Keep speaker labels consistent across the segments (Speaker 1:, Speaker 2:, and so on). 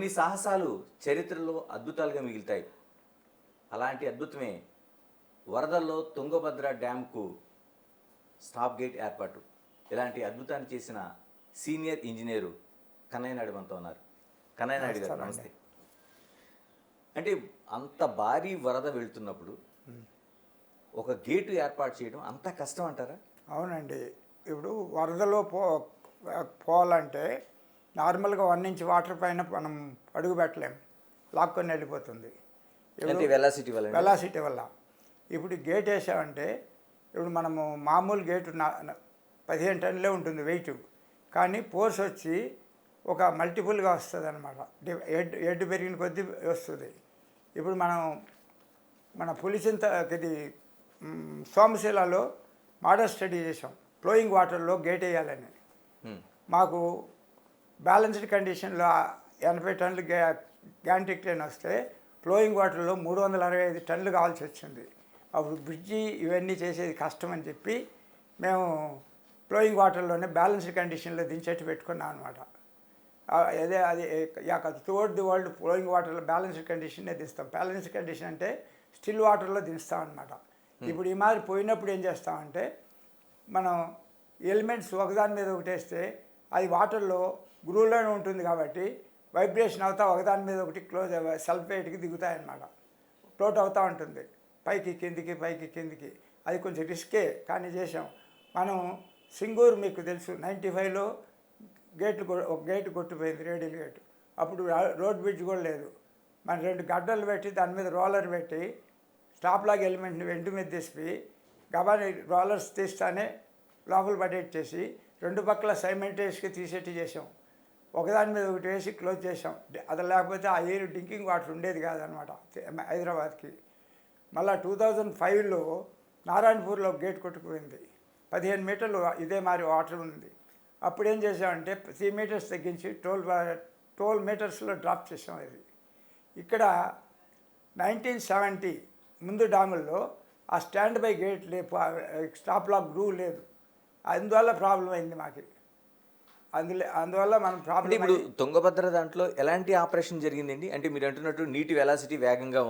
Speaker 1: కొన్ని సాహసాలు చరిత్రలో అద్భుతాలుగా మిగులుతాయి. అలాంటి అద్భుతమే వరదల్లో తుంగభద్ర డ్యాంకు స్టాప్ గేట్ ఏర్పాటు. ఇలాంటి అద్భుతాన్ని చేసిన సీనియర్ ఇంజనీరు కన్నయ్య నాయుడు మనతో ఉన్నారు. కన్నయ్య నాయుడు గారు నమస్తే. అంటే అంత భారీ వరద వెళ్తున్నప్పుడు ఒక గేటు ఏర్పాటు చేయడం అంత కష్టం అంటారా?
Speaker 2: అవునండి. ఇప్పుడు వరదలో పోవాలంటే నార్మల్గా 1 ఇంచ్ వాటర్ పైన మనం అడుగు పెట్టలేం, లాక్కొని వెళ్ళిపోతుంది వెలాసిటీ వల్ల. ఇప్పుడు గేట్ వేసామంటే ఇప్పుడు మనము మామూలు గేటు 15 టన్నులే ఉంటుంది వెయిట్, కానీ ఫోర్స్ వచ్చి ఒక మల్టిపుల్గా వస్తుంది అనమాట. హెడ్ పెరిగిన కొద్దీ వస్తుంది. ఇప్పుడు మన పులిచింత ఇది సోమశిలలో మోడల్ స్టడీ చేసాం, ఫ్లోయింగ్ వాటర్లో గేట్ వేయాలని. మాకు బ్యాలెన్స్డ్ కండిషన్లో 80 టన్నులు గ్యాంటిక్ ట్రైన్ వస్తే ఫ్లోయింగ్ వాటర్లో 365 టన్నులు కావాల్సి వచ్చింది. అప్పుడు బ్రిడ్జి ఇవన్నీ చేసేది కష్టం అని చెప్పి మేము ఫ్లోయింగ్ వాటర్లోనే బ్యాలెన్స్డ్ కండిషన్లో దించేట్టు పెట్టుకున్నాం అనమాట. అది త్రూఅవుట్ ది వరల్డ్ ఫ్లోయింగ్ వాటర్లో బ్యాలెన్స్డ్ కండిషన్నే దిస్తాం. బ్యాలెన్స్డ్ కండిషన్ అంటే స్టిల్ వాటర్లో దిస్తాం అనమాట. ఇప్పుడు ఈ మాదిరి పోయినప్పుడు ఏం చేస్తామంటే మనం ఎలిమెంట్స్ ఒకదాని మీద ఒకటి వేస్తే అది వాటర్లో గ్రూవ్లోనే ఉంటుంది కాబట్టి వైబ్రేషన్ అవుతా ఒకదాని మీద ఒకటి క్లోజ్ సల్ఫేట్కి దిగుతాయన్నమాట. ఫ్లోట్ అవుతూ ఉంటుంది పైకి కిందికి పైకి కిందికి. అది కొంచెం రిస్కే కానీ చేసాం. మనం సింగూరు మీకు తెలుసు 95లో ఒక గేటు కొట్టిపోయింది, రేడియల్ గేటు. అప్పుడు రోడ్ బ్రిడ్జ్ కూడా లేదు. మన 2 గడ్డలు పెట్టి దాని మీద రోలర్ పెట్టి స్టాప్ లాగ్ ఎలిమెంట్ని వెంట మీద తీసి గబాని రోలర్స్ తీస్తానే లోపల పడేట్ చేసి 2 పక్కల సైమెంటేస్గా తీసేట్టు చేసాం. ఒకదాని మీద ఒకటి వేసి క్లోజ్ చేసాం. అది లేకపోతే ఆ ఏరు డ్రింకింగ్ వాటర్ ఉండేది కాదనమాట హైదరాబాద్కి. మళ్ళీ 2005లో నారాయణపూర్లో గేట్ కొట్టుకుపోయింది. 15 మీటర్లు ఇదే మరి వాటర్ ఉంది. అప్పుడు ఏం చేసామంటే 3 మీటర్స్ తగ్గించి 12 మీటర్స్లో డ్రాప్ చేసాం. ఇది ఇక్కడ 1970 ముందు డాముల్లో ఆ stand by gate stop log groove లేదు. అందువల్ల ప్రాబ్లం అయింది మాకు. అందువల్ల మనం ప్రాబ్లం.
Speaker 1: ఇప్పుడు తుంగభద్ర దాంట్లో ఎలాంటి ఆపరేషన్ జరిగిందండి? అంటే మీరు అంటున్నట్టు నీటి వెలాసిటీ వేగంగా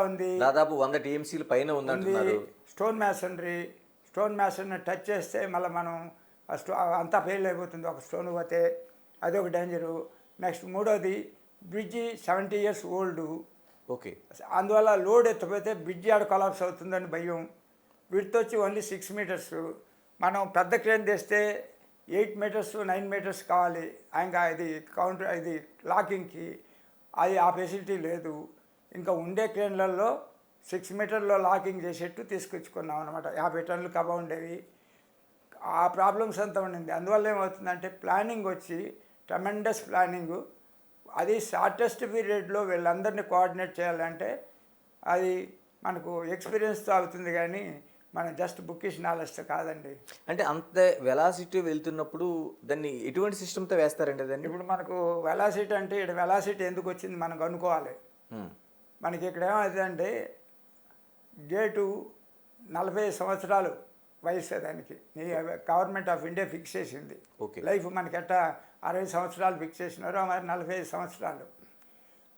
Speaker 1: ఉంది, దాదాపు 100 TMCల పైన ఉందంటున్నారు.
Speaker 2: స్టోన్ మ్యాసన్ని టచ్ చేస్తే మళ్ళీ మనం అంతా ఫెయిల్ అయిపోతుంది. ఒక స్టోన్ పోతే అదొక డేంజరు. నెక్స్ట్ మూడోది బ్రిడ్జి 70 years ఓల్డ్.
Speaker 1: ఓకే.
Speaker 2: అందువల్ల లోడ్ ఎత్తిపోతే బ్రిడ్జి ఆడ కొలాప్స్ అవుతుందని భయం. వీటితో వచ్చి ఓన్లీ 6 మీటర్స్. మనం పెద్ద క్రేన్ తెస్తే 8 మీటర్స్ 9 మీటర్స్ కావాలి. ఇంకా ఇది కౌంటర్ ఇది లాకింగ్కి అది ఆ ఫెసిలిటీ లేదు. ఇంకా ఉండే క్రేన్లలో 6 మీటర్లో లాకింగ్ చేసేట్టు తీసుకొచ్చుకున్నాం అనమాట. 50 టన్నులు కబా ఉండేవి. ఆ ప్రాబ్లమ్స్ అంతా ఉండింది. అందువల్ల ఏమవుతుందంటే ప్లానింగ్ వచ్చి ట్రమెండస్ ప్లానింగు. అది షార్టెస్ట్ పీరియడ్లో వీళ్ళందరినీ కోఆర్డినేట్ చేయాలంటే అది మనకు ఎక్స్పీరియన్స్తో అవుతుంది, కానీ మనం జస్ట్ బుకిష్ నాలెడ్జ్తో కాదండి.
Speaker 1: అంటే అంత వెలాసిటీ వెళ్తున్నప్పుడు దాన్ని ఎటువంటి సిస్టమ్తో వేస్తారండి దాన్ని?
Speaker 2: ఇప్పుడు మనకు వెలాసిటీ అంటే ఇక్కడ వెలాసిటీ ఎందుకు వచ్చింది మనం కనుక్కోవాలి. మనకి ఇక్కడ ఏమవుతుందంటే గేటు 40 సంవత్సరాలు వయసు దానికి గవర్నమెంట్ ఆఫ్ ఇండియా ఫిక్స్ చేసింది. లైఫ్ మనకి ఎట్టా 60 సంవత్సరాలు ఫిక్స్ చేసినారో మరి 45 సంవత్సరాలు.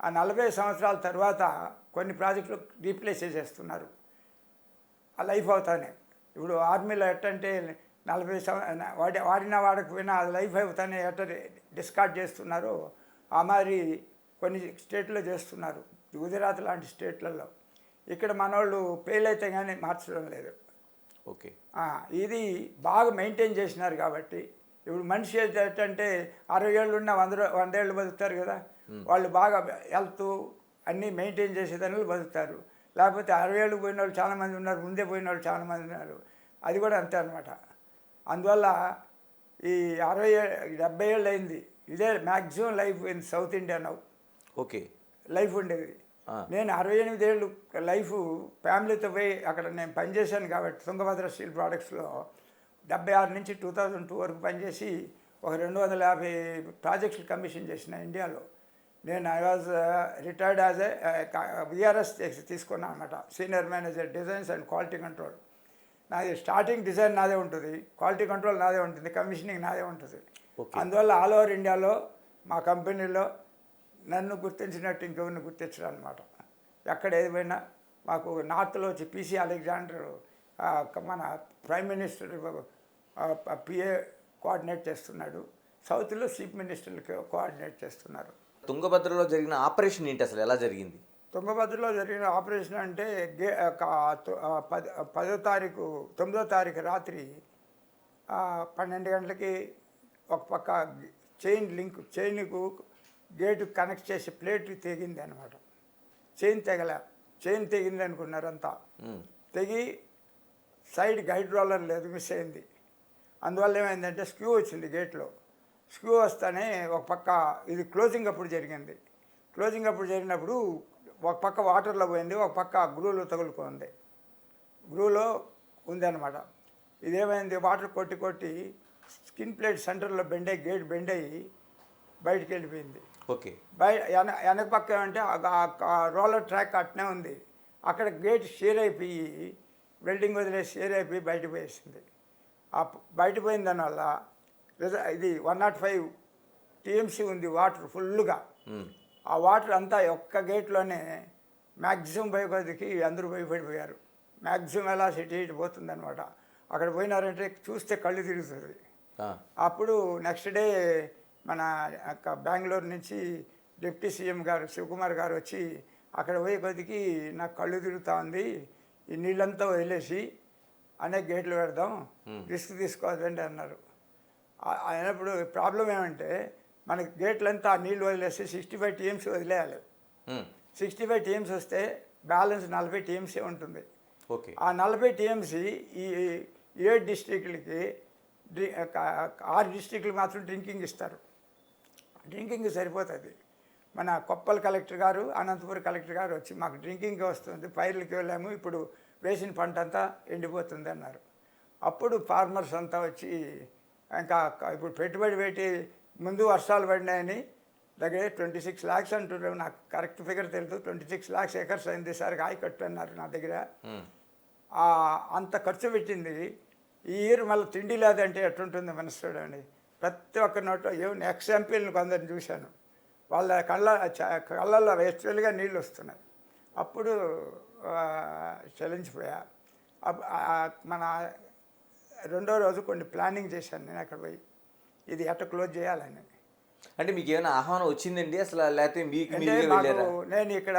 Speaker 2: ఆ 40 సంవత్సరాల తర్వాత కొన్ని ప్రాజెక్టులు రీప్లేస్ చేసేస్తున్నారు ఆ లైఫ్ అవుతానే. ఇప్పుడు ఆర్మీలో ఎట్టంటే 40 వాడినా వాడకపోయినా అది లైఫ్ అవుతానే ఎట్ట డిస్కార్డ్ చేస్తున్నారు, ఆ మరి కొన్ని స్టేట్లో చేస్తున్నారు, గుజరాత్ లాంటి స్టేట్లలో. ఇక్కడ మనోళ్ళు ఫెయిల్ అయితే కానీ మార్చడం లేదు.
Speaker 1: ఓకే.
Speaker 2: ఇది బాగా మెయింటైన్ చేసినారు కాబట్టి ఇప్పుడు మనిషి ఏంటంటే 60 ఏళ్ళు ఉన్న 100 ఏళ్ళు బతుకుతారు కదా. వాళ్ళు బాగా హెల్త్ అన్నీ మెయింటైన్ చేసేదాన్ని బతుకుతారు. లేకపోతే 60 ఏళ్ళు పోయిన వాళ్ళు చాలామంది ఉన్నారు, ముందే పోయిన వాళ్ళు చాలామంది ఉన్నారు. అది కూడా అంతే అనమాట. అందువల్ల ఈ 70 ఏళ్ళు అయింది. ఇదే maximum life in south India now.
Speaker 1: Okay.
Speaker 2: Life ఉండేది. నేను 68 ఏళ్ళు లైఫ్ ఫ్యామిలీతో పోయి అక్కడ నేను పనిచేశాను కాబట్టి తుంగభద్ర స్టీల్ ప్రోడక్ట్స్లో 76 నుంచి 2002 వరకు పనిచేసి ఒక 250 ప్రాజెక్ట్స్ కమిషన్ చేసిన ఇండియాలో. నేను I was retired as VRS తీసుకున్నాను అనమాట, senior manager designs and quality control. నాది స్టార్టింగ్ డిజైన్ నాదే ఉంటుంది, క్వాలిటీ కంట్రోల్ నాదే ఉంటుంది, కమిషనింగ్ నాదే ఉంటుంది. అందువల్ల ఆల్ ఓవర్ ఇండియాలో మా కంపెనీలో నన్ను గుర్తించినట్టు ఇంకెవరిని గుర్తించడం అనమాట. ఎక్కడ ఏమైనా మాకు నార్త్లో వచ్చి పిసి అలెగ్జాండర్ మన ప్రైమ్ మినిస్టర్ పిఏ కోఆర్డినేట్ చేస్తున్నాడు. సౌత్లో చీఫ్ మినిస్టర్కి కోఆర్డినేట్ చేస్తున్నారు.
Speaker 1: తుంగభద్రలో జరిగిన ఆపరేషన్ ఏంటి, అసలు ఎలా జరిగింది?
Speaker 2: తుంగభద్రలో జరిగిన ఆపరేషన్ అంటే 9వ తారీఖు రాత్రి 12 గంటలకి ఒక పక్క చైన్కు గేటు కనెక్ట్ చేసి ప్లేట్ తెగింది అనమాట. చైన్ తెగింది అనుకున్నారు అంతా. తెగి సైడ్ గైడ్ రోలర్ లేదు, మిస్ అయింది. అందువల్ల ఏమైందంటే స్క్యూ వచ్చింది గేట్లో. స్క్యూ వస్తానే ఒక పక్క ఇది క్లోజింగ్ అప్పుడు జరిగింది. క్లోజింగ్ అప్పుడు జరిగినప్పుడు ఒక పక్క వాటర్లో పోయింది, ఒక పక్క గ్రూలో తగులుకుంది. గ్రూలో ఉంది అనమాట. ఇదేమైంది, వాటర్ కొట్టి స్కిన్ ప్లేట్ సెంటర్లో గేట్ బెండ్ అయ్యి బయటికి వెళ్ళిపోయింది.
Speaker 1: ఓకే.
Speaker 2: వెనక పక్క ఏమంటే రోలర్ ట్రాక్ అట్నే ఉంది. అక్కడ గేట్ షేర్ అయిపోయి వెల్డింగ్ వదిలేసి షేర్ అయిపోయి బయటకు పోయేసింది. బయట పోయిన దానివల్ల ఇది 105 టీఎంసీ ఉంది వాటర్ ఫుల్గా. ఆ వాటర్ అంతా ఒక్క గేట్లోనే మ్యాక్సిమం భయపడికి అందరూ భయపడిపోయారు. మ్యాక్సిమం ఎలా సిటీ పోతుంది అనమాట. అక్కడ పోయినారంటే చూస్తే కళ్ళు తిరుగుతుంది. అప్పుడు నెక్స్ట్ డే మన బెంగళూరు నుంచి డిప్యూటీ సీఎం గారు శివకుమార్ గారు వచ్చి అక్కడ పోయే కొద్దికి నాకు కళ్ళు తిరుగుతూ ఉంది, ఈ నీళ్ళంతా వదిలేసి అనేక గేట్లు పెడదాం, రిస్క్ తీసుకోవద్దండి అన్నారు. అయినప్పుడు ప్రాబ్లం ఏమంటే మనకి గేట్లంతా నీళ్ళు వదిలేసి 65 టీఎంసీ వదిలేయాలి. 65 టీఎంసీ వస్తే బ్యాలెన్స్ 40 టీఎంసీ ఉంటుంది.
Speaker 1: ఓకే.
Speaker 2: ఆ 40 టీఎంసీ ఈ 7 డిస్ట్రిక్ట్లకి 6 డిస్ట్రిక్ట్లు మాత్రం డ్రింకింగ్ ఇస్తారు. డ్రింకింగ్ సరిపోతుంది. మన కొప్పల్ కలెక్టర్ గారు, అనంతపురం కలెక్టర్ గారు వచ్చి మాకు డ్రింకింగ్ వస్తుంది, పైర్లకి వెళ్ళాము, ఇప్పుడు వేసిన పంట అంతా ఎండిపోతుంది అన్నారు. అప్పుడు ఫార్మర్స్ అంతా వచ్చి ఇంకా ఇప్పుడు పెట్టుబడి పెట్టి ముందు వర్షాలు పడినాయని దగ్గర 26 lakhs అంటున్నారు. నాకు కరెక్ట్ ఫిగర్ తెలుసు. 26 lakhs ఎకర్స్ అయింది సార్ ఆయకట్టు అన్నారు నా దగ్గర. అంత ఖర్చు పెట్టింది. ఈ ఇయర్ మళ్ళీ తిండి లేదంటే ఎట్టుంటుంది మనసు చూడండి. ప్రతి ఒక్క నోట్లో నెక్స్ట్ ఎంపీలను కొందరిని చూశాను, వాళ్ళ కళ్ళల్లో వేస్ట్గా నీళ్ళు వస్తున్నాయి. అప్పుడు చలించిపోయా. మన రెండో రోజు కొన్ని ప్లానింగ్ చేశాను నేను అక్కడ పోయి, ఇది ఎట్ట క్లోజ్ చేయాలని.
Speaker 1: అంటే మీకు ఏమైనా ఆహ్వానం వచ్చిందండి అసలు, లేకపోతే మీకు
Speaker 2: నేను ఇక్కడ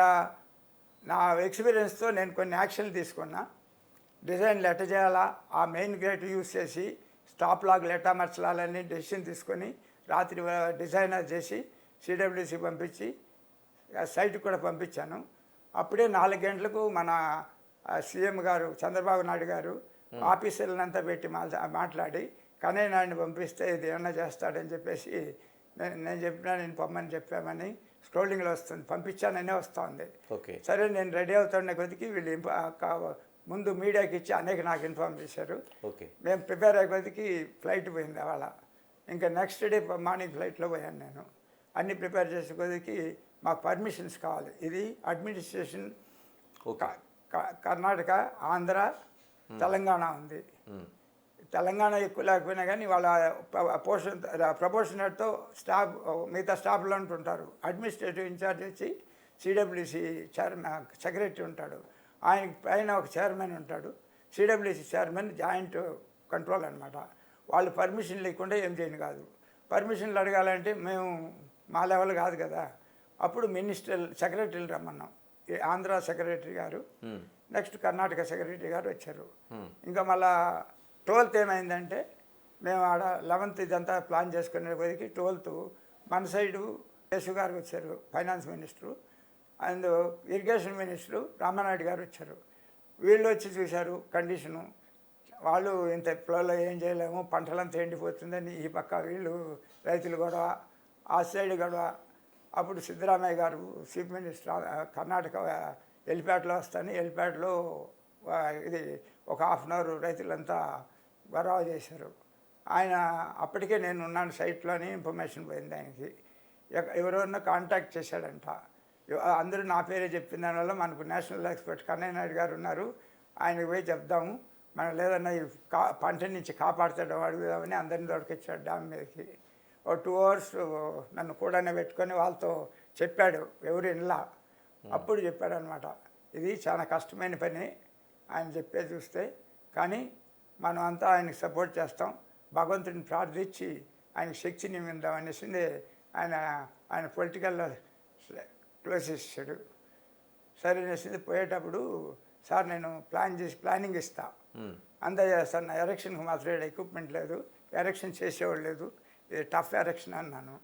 Speaker 2: నా ఎక్స్పీరియన్స్తో నేను కొన్ని యాక్షన్లు తీసుకున్నా. డిజైన్లు ఎట్ట చేయాలా, ఆ మెయిన్ గేట్ యూజ్ చేసి స్టాప్ లాగ్లు ఎట్టా మర్చాలని డెసిషన్ తీసుకొని రాత్రి డిజైనర్ చేసి సిడబ్ల్యూసి పంపించి సైట్కి కూడా పంపించాను. అప్పుడే 4 గంటలకు మన సీఎం గారు చంద్రబాబు నాయుడు గారు ఆఫీసర్లంతా పెట్టి మాట్లాడి కన్నయ్య నాయుడిని పంపిస్తే ఇది ఏమన్నా చేస్తాడని చెప్పేసి నేను చెప్పినా, నేను పొమ్మని చెప్పామని స్క్రోలింగ్లో వస్తుంది, పంపించాననే వస్తూ ఉంది.
Speaker 1: ఓకే.
Speaker 2: సరే నేను రెడీ అవుతున్న కొద్దికి వీళ్ళు ముందు మీడియాకి ఇచ్చి నాకు ఇన్ఫార్మ్ చేశారు.
Speaker 1: ఓకే.
Speaker 2: మేము ప్రిపేర్ అయ్యే కొద్దికి ఫ్లైట్ పోయింది అవాళ. ఇంకా నెక్స్ట్ డే మార్నింగ్ ఫ్లైట్లో పోయాను నేను. అన్నీ ప్రిపేర్ చేసే కొద్దికి మాకు పర్మిషన్స్ కావాలి. ఇది అడ్మినిస్ట్రేషన్ కర్ణాటక, ఆంధ్ర, తెలంగాణ ఉంది. తెలంగాణ ఎక్కువ లేకపోయినా కానీ వాళ్ళ ప్రపోర్షనేట్తో స్టాఫ్ మిగతా స్టాఫ్లో ఉంటుంటారు. అడ్మినిస్ట్రేటివ్ ఇన్ఛార్జ్ వచ్చి సిడబ్ల్యూసి సెక్రటరీ ఉంటాడు, ఆయన పైన ఒక చైర్మన్ ఉంటాడు. సిడబ్ల్యూసి చైర్మన్ జాయింట్ కంట్రోల్ అనమాట. వాళ్ళు పర్మిషన్ లేకుండా ఏం చేయను కాదు. పర్మిషన్లు అడగాలంటే మేము మా లెవెల్ కాదు కదా. అప్పుడు సెక్రటరీలు రమ్మన్నాం. ఆంధ్ర సెక్రటరీ గారు, నెక్స్ట్ కర్ణాటక సెక్రటరీ గారు వచ్చారు. ఇంకా మళ్ళా 12th ఏమైందంటే మేము ఆడ 11th ఇదంతా ప్లాన్ చేసుకునే కొద్దికి 12th మన సైడు కేశవ్ గారు వచ్చారు, finance minister, and irrigation minister Ramanaidu గారు వచ్చారు. వీళ్ళు వచ్చి చూశారు కండిషను. వాళ్ళు ఇంత ఫ్లోలో ఏం చేయలేము, పంటలంతా ఎండిపోతుందని ఈ పక్క వీళ్ళు రైతులు గొడవ, ఆ సైడ్ గొడవ. అప్పుడు సిద్ధరామయ్య గారు చీఫ్ మినిస్టర్ కర్ణాటక ఎలిపేటలో వస్తాను, ఎలిపేటలో ఇది ఒక 1/2 hour రైతులంతా గొడవ చేశారు. ఆయన అప్పటికే నేను ఉన్నాను సైట్లోని ఇన్ఫర్మేషన్ పోయింది ఆయనకి. ఎవరెవరినో కాంటాక్ట్ చేశాడంట. అందరూ నా పేరే చెప్పిన దానివల్ల మనకు నేషనల్ ఎక్స్పర్ట్ కన్నయ్య నాయుడు గారు ఉన్నారు, ఆయనకు పోయి చెప్దాము, మనం లేదన్నా ఈ పంట నుంచి కాపాడుతాడు అడుగుదామని అందరిని దొరికొచ్చాడు డ్యామ్ మీదకి. ఒక 2 hours నన్ను కూడానే పెట్టుకొని వాళ్ళతో చెప్పాడు, ఎవరు ఇన్లా. అప్పుడు చెప్పాడనమాట, ఇది చాలా కష్టమైన పని ఆయన చెప్పే చూస్తే, కానీ మనం అంతా ఆయనకి సపోర్ట్ చేస్తాం, భగవంతుడిని ప్రార్థించి ఆయనకి శక్తిని ఇద్దాం అనేసింది. ఆయన పొలిటికల్లో క్లోజ్ చేసాడు. సరే అనేసింది. పోయేటప్పుడు సార్ నేను ప్లానింగ్ ఇస్తా, అందజేస్తాను, నా ఎలక్షన్కి మాత్రం ఎక్విప్మెంట్ లేదు, ఎలక్షన్ చేసేవాడు లేదు, ఇది టఫ్ ఎలక్షన్ అన్నాను.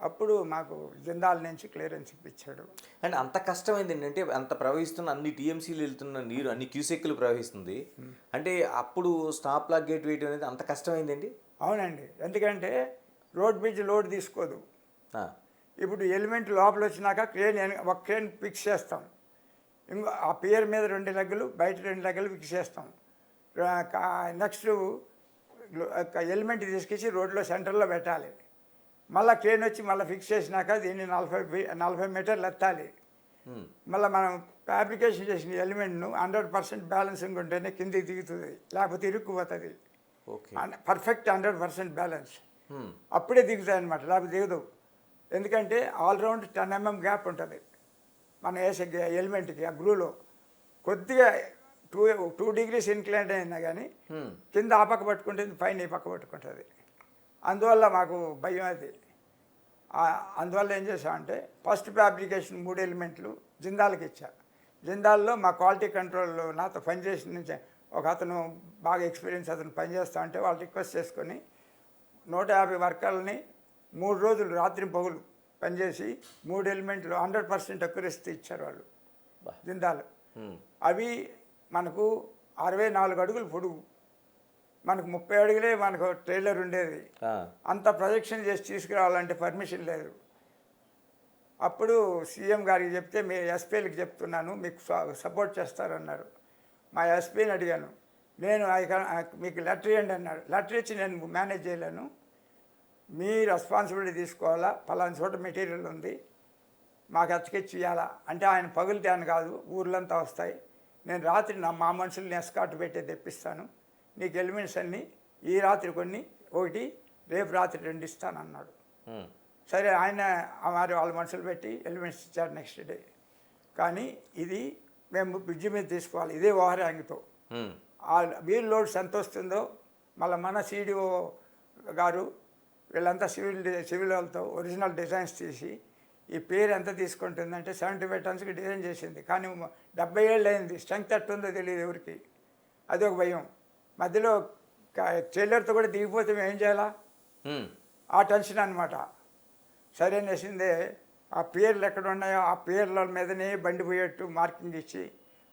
Speaker 2: అప్పుడు మాకు జిందాల్ నుంచి క్లియరెన్స్ ఇప్పించాడు.
Speaker 1: అండ్ అంత కష్టమైంది ఏంటంటే అంత ప్రవహిస్తున్న అన్ని టీఎంసీలు వెళ్తున్న నీరు అన్ని క్యూసెక్లు ప్రవహిస్తుంది అంటే అప్పుడు స్టాప్ లాక్ గేట్ వేయడం అనేది అంత కష్టమైందండి?
Speaker 2: అవునండి, ఎందుకంటే రోడ్ బ్రిడ్జ్ లోడ్ తీసుకోదు. ఇప్పుడు ఎలిమెంట్ లోపల వచ్చినాక ఒక క్రేన్ ఫిక్స్ చేస్తాం, ఇంకో ఆ పియర్ మీద 2 లెగ్గలు, బయట 2 లెగ్గలు ఫిక్స్ చేస్తాం. నెక్స్ట్ ఎలిమెంట్ తీసుకొచ్చి రోడ్లో సెంటర్లో పెట్టాలి. మళ్ళీ క్రేన్ వచ్చి మళ్ళీ ఫిక్స్ చేసినాక దీన్ని 40 మీటర్లు ఎత్తాలి. మళ్ళీ మనం ఫ్యాబ్రికేషన్ చేసిన ఎలిమెంట్ను 100% బ్యాలెన్సింగ్ ఉంటేనే కిందికి దిగుతుంది, లేకపోతే ఇరుక్కుపోతుంది. పర్ఫెక్ట్ 100% బ్యాలెన్స్ అప్పుడే దిగుతాయి అనమాట, లేకపోతే దిగదు. ఎందుకంటే ఆల్రౌండ్ 10 mm గ్యాప్ ఉంటుంది మన వేసే ఎలిమెంట్కి. ఆ గ్రూలో కొద్దిగా 2 degrees ఇన్క్లైన్ అయినా కానీ కింద ఆ పక్క పట్టుకుంటుంది, పైన ఈ పక్క పట్టుకుంటుంది. అందువల్ల మాకు భయం అది. అందువల్ల ఏం చేసామంటే ఫస్ట్ ఫ్యాబ్రికేషన్ 3 ఎలిమెంట్లు జిందాల్కి ఇచ్చా. జిందాల్లో మా క్వాలిటీ కంట్రోల్ నాతో పనిచేసిన నుంచి ఒక అతను బాగా ఎక్స్పీరియన్స్ అతను పనిచేస్తా అంటే వాళ్ళు రిక్వెస్ట్ చేసుకొని 150 వర్కర్లని 3 రోజులు రాత్రి పగులు పనిచేసి 3 ఎలిమెంట్లు 100% అక్యురసీ ఇచ్చారు వాళ్ళు జిందాలు. అవి మనకు 64 అడుగులు పొడుగు, మనకు 30 అడుగులే మనకు ట్రైలర్ ఉండేది. అంత ప్రొజెక్షన్ చేసి తీసుకురావాలంటే పర్మిషన్ లేదు. అప్పుడు సీఎం గారికి చెప్తే మీ ఎస్పీలకు చెప్తున్నాను, మీకు సపోర్ట్ చేస్తారన్నారు. మా ఎస్పీని అడిగాను, నేను మీకు లెటర్ ఇవ్వండి అన్నాడు. లెటర్ ఇచ్చి నేను మేనేజ్ చేయలేను, మీ రెస్పాన్సిబిలిటీ తీసుకోవాలా, పలానా చోట మెటీరియల్ ఉంది మాకు అతికిచ్చి ఇవ్వాలా అంటే ఆయన పగులితే అని కాదు, ఊర్లంతా వస్తాయి, నేను రాత్రి మా మనుషుల్ని ఎస్కాట్ పెట్టి తెప్పిస్తాను, నీకు ఎలిమెంట్స్ అన్నీ ఈ రాత్రి కొన్ని 1, రేపు రాత్రి 2 ఇస్తానన్నాడు. సరే ఆయన మరి వాళ్ళ మనుషులు పెట్టి ఎలిమెంట్స్ ఇచ్చారు నెక్స్ట్ డే. కానీ ఇది మేము బ్రిడ్జి మీద తీసుకోవాలి, ఇదే ఓవర్-హ్యాంగ్తో. ఆ వీల్ లోడ్స్ ఎంత వస్తుందో మళ్ళీ మన సిడిఓ గారు వీళ్ళంతా సివిల్ వాళ్ళతో ఒరిజినల్ డిజైన్స్ తీసి ఈ పేరు ఎంత తీసుకుంటుందంటే 75 టన్స్కి డిజైన్ చేసింది. కానీ 70 ఏళ్ళు అయింది, స్ట్రెంగ్త్ ఎట్టుందో తెలియదు ఎవరికి. అదొక భయం. మధ్యలో ట్రైలర్తో కూడా దిగిపోతే మేము ఏం చేయాలా, ఆ టెన్షన్ అనమాట. సరే అనేసిందే ఆ పేర్లు ఎక్కడ ఉన్నాయో ఆ పేర్ల మీదనే బండి పోయేట్టు మార్కింగ్ ఇచ్చి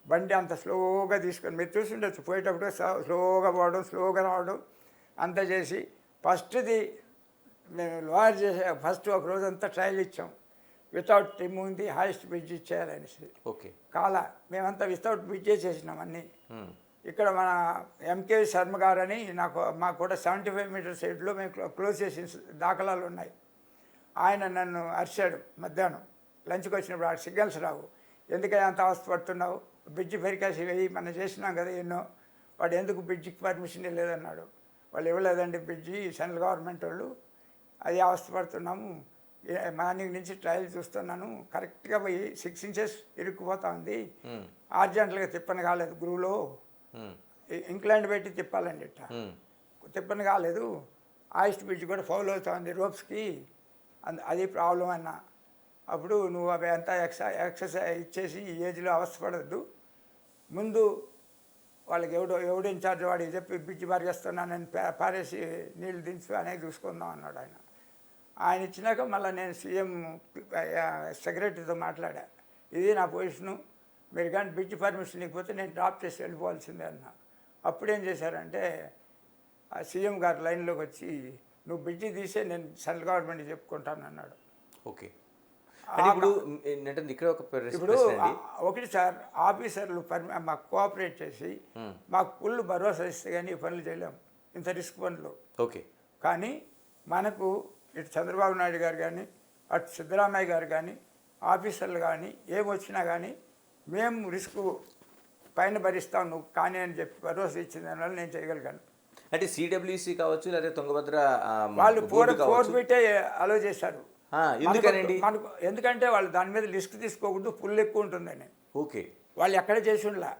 Speaker 2: బండి అంత స్లోగా తీసుకొని మీరు చూసుండొచ్చు, పోయేటప్పుడు స్లోగా పోవడం స్లోగా రావడం అంతా చేసి ఫస్ట్ది మేము లోయర్ చేసే ఫస్ట్ ఒక రోజంతా ట్రయల్ ఇచ్చాం. Without removing the highest bridge ఇచ్చేయాలనేసి.
Speaker 1: ఓకే,
Speaker 2: మేమంతా వితౌట్ బ్రిడ్జే చేసినాం అన్నీ. ఇక్కడ మన ఎంకే శర్మ గారు అని మాకు కూడా 75 మీటర్ సైడ్లో మేము క్లోజ్ చేసిన దాఖలాలు ఉన్నాయి. ఆయన నన్ను అరిచాడు మధ్యాహ్నం లంచ్కి వచ్చినప్పుడు, ఆ సిగ్నల్స్ రావు, ఎందుకని అంత అవస్థపడుతున్నావు, బ్రిడ్జి వెరికేసి వేయి, మనం చేసినాం కదా ఎన్నో, వాడు ఎందుకు బ్రిడ్జికి పర్మిషన్ లేదన్నాడు. వాళ్ళు ఇవ్వలేదండి బ్రిడ్జి, సెంట్రల్ గవర్నమెంట్ వాళ్ళు, అది అవస్థపడుతున్నాము, మార్నింగ్ నుంచి ట్రయల్ చూస్తున్నాను, కరెక్ట్గా పోయి 6 ఇంచెస్ ఇరుక్కుపోతా ఉంది, అర్జెంట్గా తిప్పని కాలేదు, గ్రూలో ఇంక్లైండ్ పెట్టి తిప్పాలండి, ఇట్లా తిప్పని కాలేదు, ఆయిస్ట్ బ్రిడ్జ్ కూడా ఫౌల్ అవుతుంది రోప్స్కి, అది ప్రాబ్లం అన్నా. అప్పుడు నువ్వు అవి అంతా ఎక్సర్సైజ్ ఇచ్చేసి ఈ ఏజ్లో అవస్థపడద్దు, ముందు వాళ్ళకి ఎవడు ఇన్ఛార్జ్ వాడికి చెప్పి బ్రిడ్జ్ పరిగేస్తున్నా, నేను పారేసి నీళ్ళు దించు అనేది చూసుకుందాం అన్నాడు ఆయన. ఆయన ఇచ్చినాక మళ్ళీ నేను సీఎం సెక్రటరీతో మాట్లాడా, ఇది నా పొజిషను, మీరు కానీ బ్రిడ్జ్ పర్మిషన్ ఇకపోతే నేను డ్రాప్ చేసి వెళ్ళిపోవాల్సిందే అన్నా. అప్పుడేం చేశారంటే ఆ సీఎం గారు లైన్లోకి వచ్చి, నువ్వు బ్రిడ్జి తీసే నేను సెంట్రల్ గవర్నమెంట్కి చెప్పుకుంటాను అన్నాడు.
Speaker 1: ఓకే, ఇప్పుడు ఇక్కడ
Speaker 2: ఇప్పుడు ఒకటి సార్, ఆఫీసర్లు మాకు కోఆపరేట్ చేసి మాకు ఫుల్ భరోసా ఇస్తే కానీ ఈ పనులు చేయలేము, ఇంత రిస్క్ పనులు.
Speaker 1: ఓకే,
Speaker 2: కానీ మనకు ఇటు చంద్రబాబు నాయుడు గారు కానీ అటు సిద్ధరామయ్య గారు కానీ ఆఫీసర్లు కానీ ఏమొచ్చినా కానీ మేము రిస్క్ పైన భరిస్తాం, నువ్వు కానీ అని చెప్పి భరోసా ఇచ్చిన దానివల్ల నేను చేయగలిగాను.
Speaker 1: అంటే సిడబ్ల్యూసి కావచ్చు లేదా తుంగభద్ర
Speaker 2: వాళ్ళు 4 ఫీటే అలో చేశారు.
Speaker 1: ఎందుకనండి?
Speaker 2: మనకు ఎందుకంటే వాళ్ళు దాని మీద రిస్క్ తీసుకోకూడదు, పుల్ ఎక్కువ ఉంటుందని.
Speaker 1: ఓకే.
Speaker 2: వాళ్ళు ఎక్కడ చేసి ఉండలా.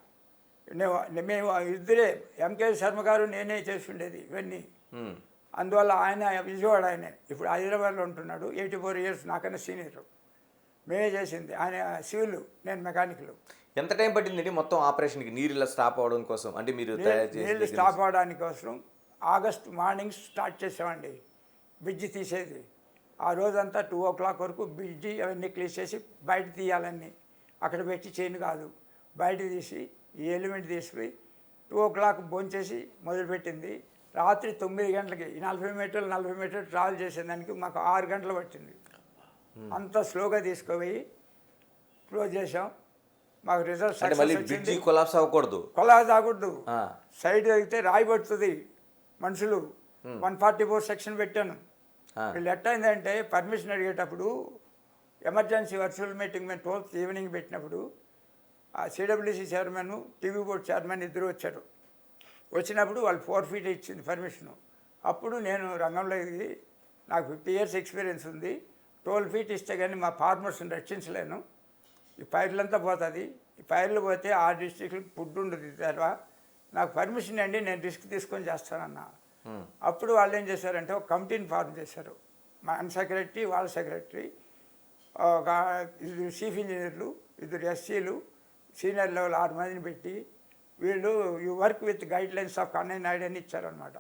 Speaker 2: మేము ఇద్దరే, ఎంకే శర్మ గారు నేనే చేసి ఉండేది ఇవన్నీ.
Speaker 1: ఉమ్.
Speaker 2: అందువల్ల ఆయన విజయవాడ, ఆయన ఇప్పుడు హైదరాబాద్లో ఉంటున్నాడు. 84 years నాకన్నా సీనియర్. మేమే చేసింది. ఆయన సివిల్, నేను మెకానికల్.
Speaker 1: ఎంత టైం పట్టిందండి మొత్తం ఆపరేషన్కి, నీరు ఇలా స్టాప్ అవడం కోసం? అంటే మీరు తయారు
Speaker 2: నీళ్ళు
Speaker 1: చేసి
Speaker 2: స్టాప్ అవడానికి కోసం ఆగస్ట్ మార్నింగ్ స్టార్ట్ చేసామండి బ్రిడ్జి తీసేది. ఆ రోజంతా 2 o'clock వరకు బ్రిడ్జి అవన్నీ క్లీన్ చేసి బయట తీయాలన్నీ. అక్కడ పెట్టి చేయను కాదు, బయట తీసి ఈ ఎలిమెంట్ తీసుకుని 2 o'clock భోంచేసి మొదలుపెట్టింది. రాత్రి 9 గంటలకి 40 మీటర్లు ట్రావెల్ చేసేదానికి మాకు 6 గంటలు పట్టింది. అంత స్లోగా తీసుకుపోయి క్లోజ్ చేసాం. మాకు రిజల్ట్
Speaker 1: అంటే మళ్ళీ బ్రిడ్జి కొలాప్స్ అవ్వకూడదు,
Speaker 2: కొలాజ్ ఆగకూడదు.
Speaker 1: ఆ,
Speaker 2: సైడ్ అయితే రాయి పడుతుంది మనుషులు. 144 సెక్షన్ పెట్టాను.
Speaker 1: ఆ.
Speaker 2: వీళ్ళు ఎట్టయిందంటే పర్మిషన్ అడిగేటప్పుడు ఎమర్జెన్సీ వర్చువల్ మీటింగ్ మేము 12th ఈవినింగ్ పెట్టినప్పుడు ఆ CWC chairman, TV board chairman ఇద్దరు వచ్చారు. వచ్చినప్పుడు వాళ్ళు 4 feet ఇచ్చింది పర్మిషను. అప్పుడు నేను రంగంలో దిగి, నాకు 50 years ఎక్స్పీరియన్స్ ఉంది, 12 feet ఇస్తే కానీ మా ఫార్మర్స్ని రక్షించలేను, ఈ పైర్లంతా పోతుంది, ఈ పైర్లు పోతే ఆ డిస్ట్రిక్ట్కి ఫుడ్ ఉండదు తర్వాత, నాకు పర్మిషన్ అండి, నేను రిస్క్ తీసుకొని చేస్తానన్నా. అప్పుడు వాళ్ళు ఏం చేశారంటే ఒక కమిటీని ఫార్మ్ చేశారు. మన సెక్రటరీ, వాళ్ళ సెక్రటరీ, ఒక ఇద్దరు చీఫ్ ఇంజనీర్లు, ఇద్దరు ఎస్సీలు, సీనియర్ లెవెల్ 6 మందిని పెట్టి వీళ్ళు you work with guide lines of Kannayya Naidu అని ఇచ్చారనమాట.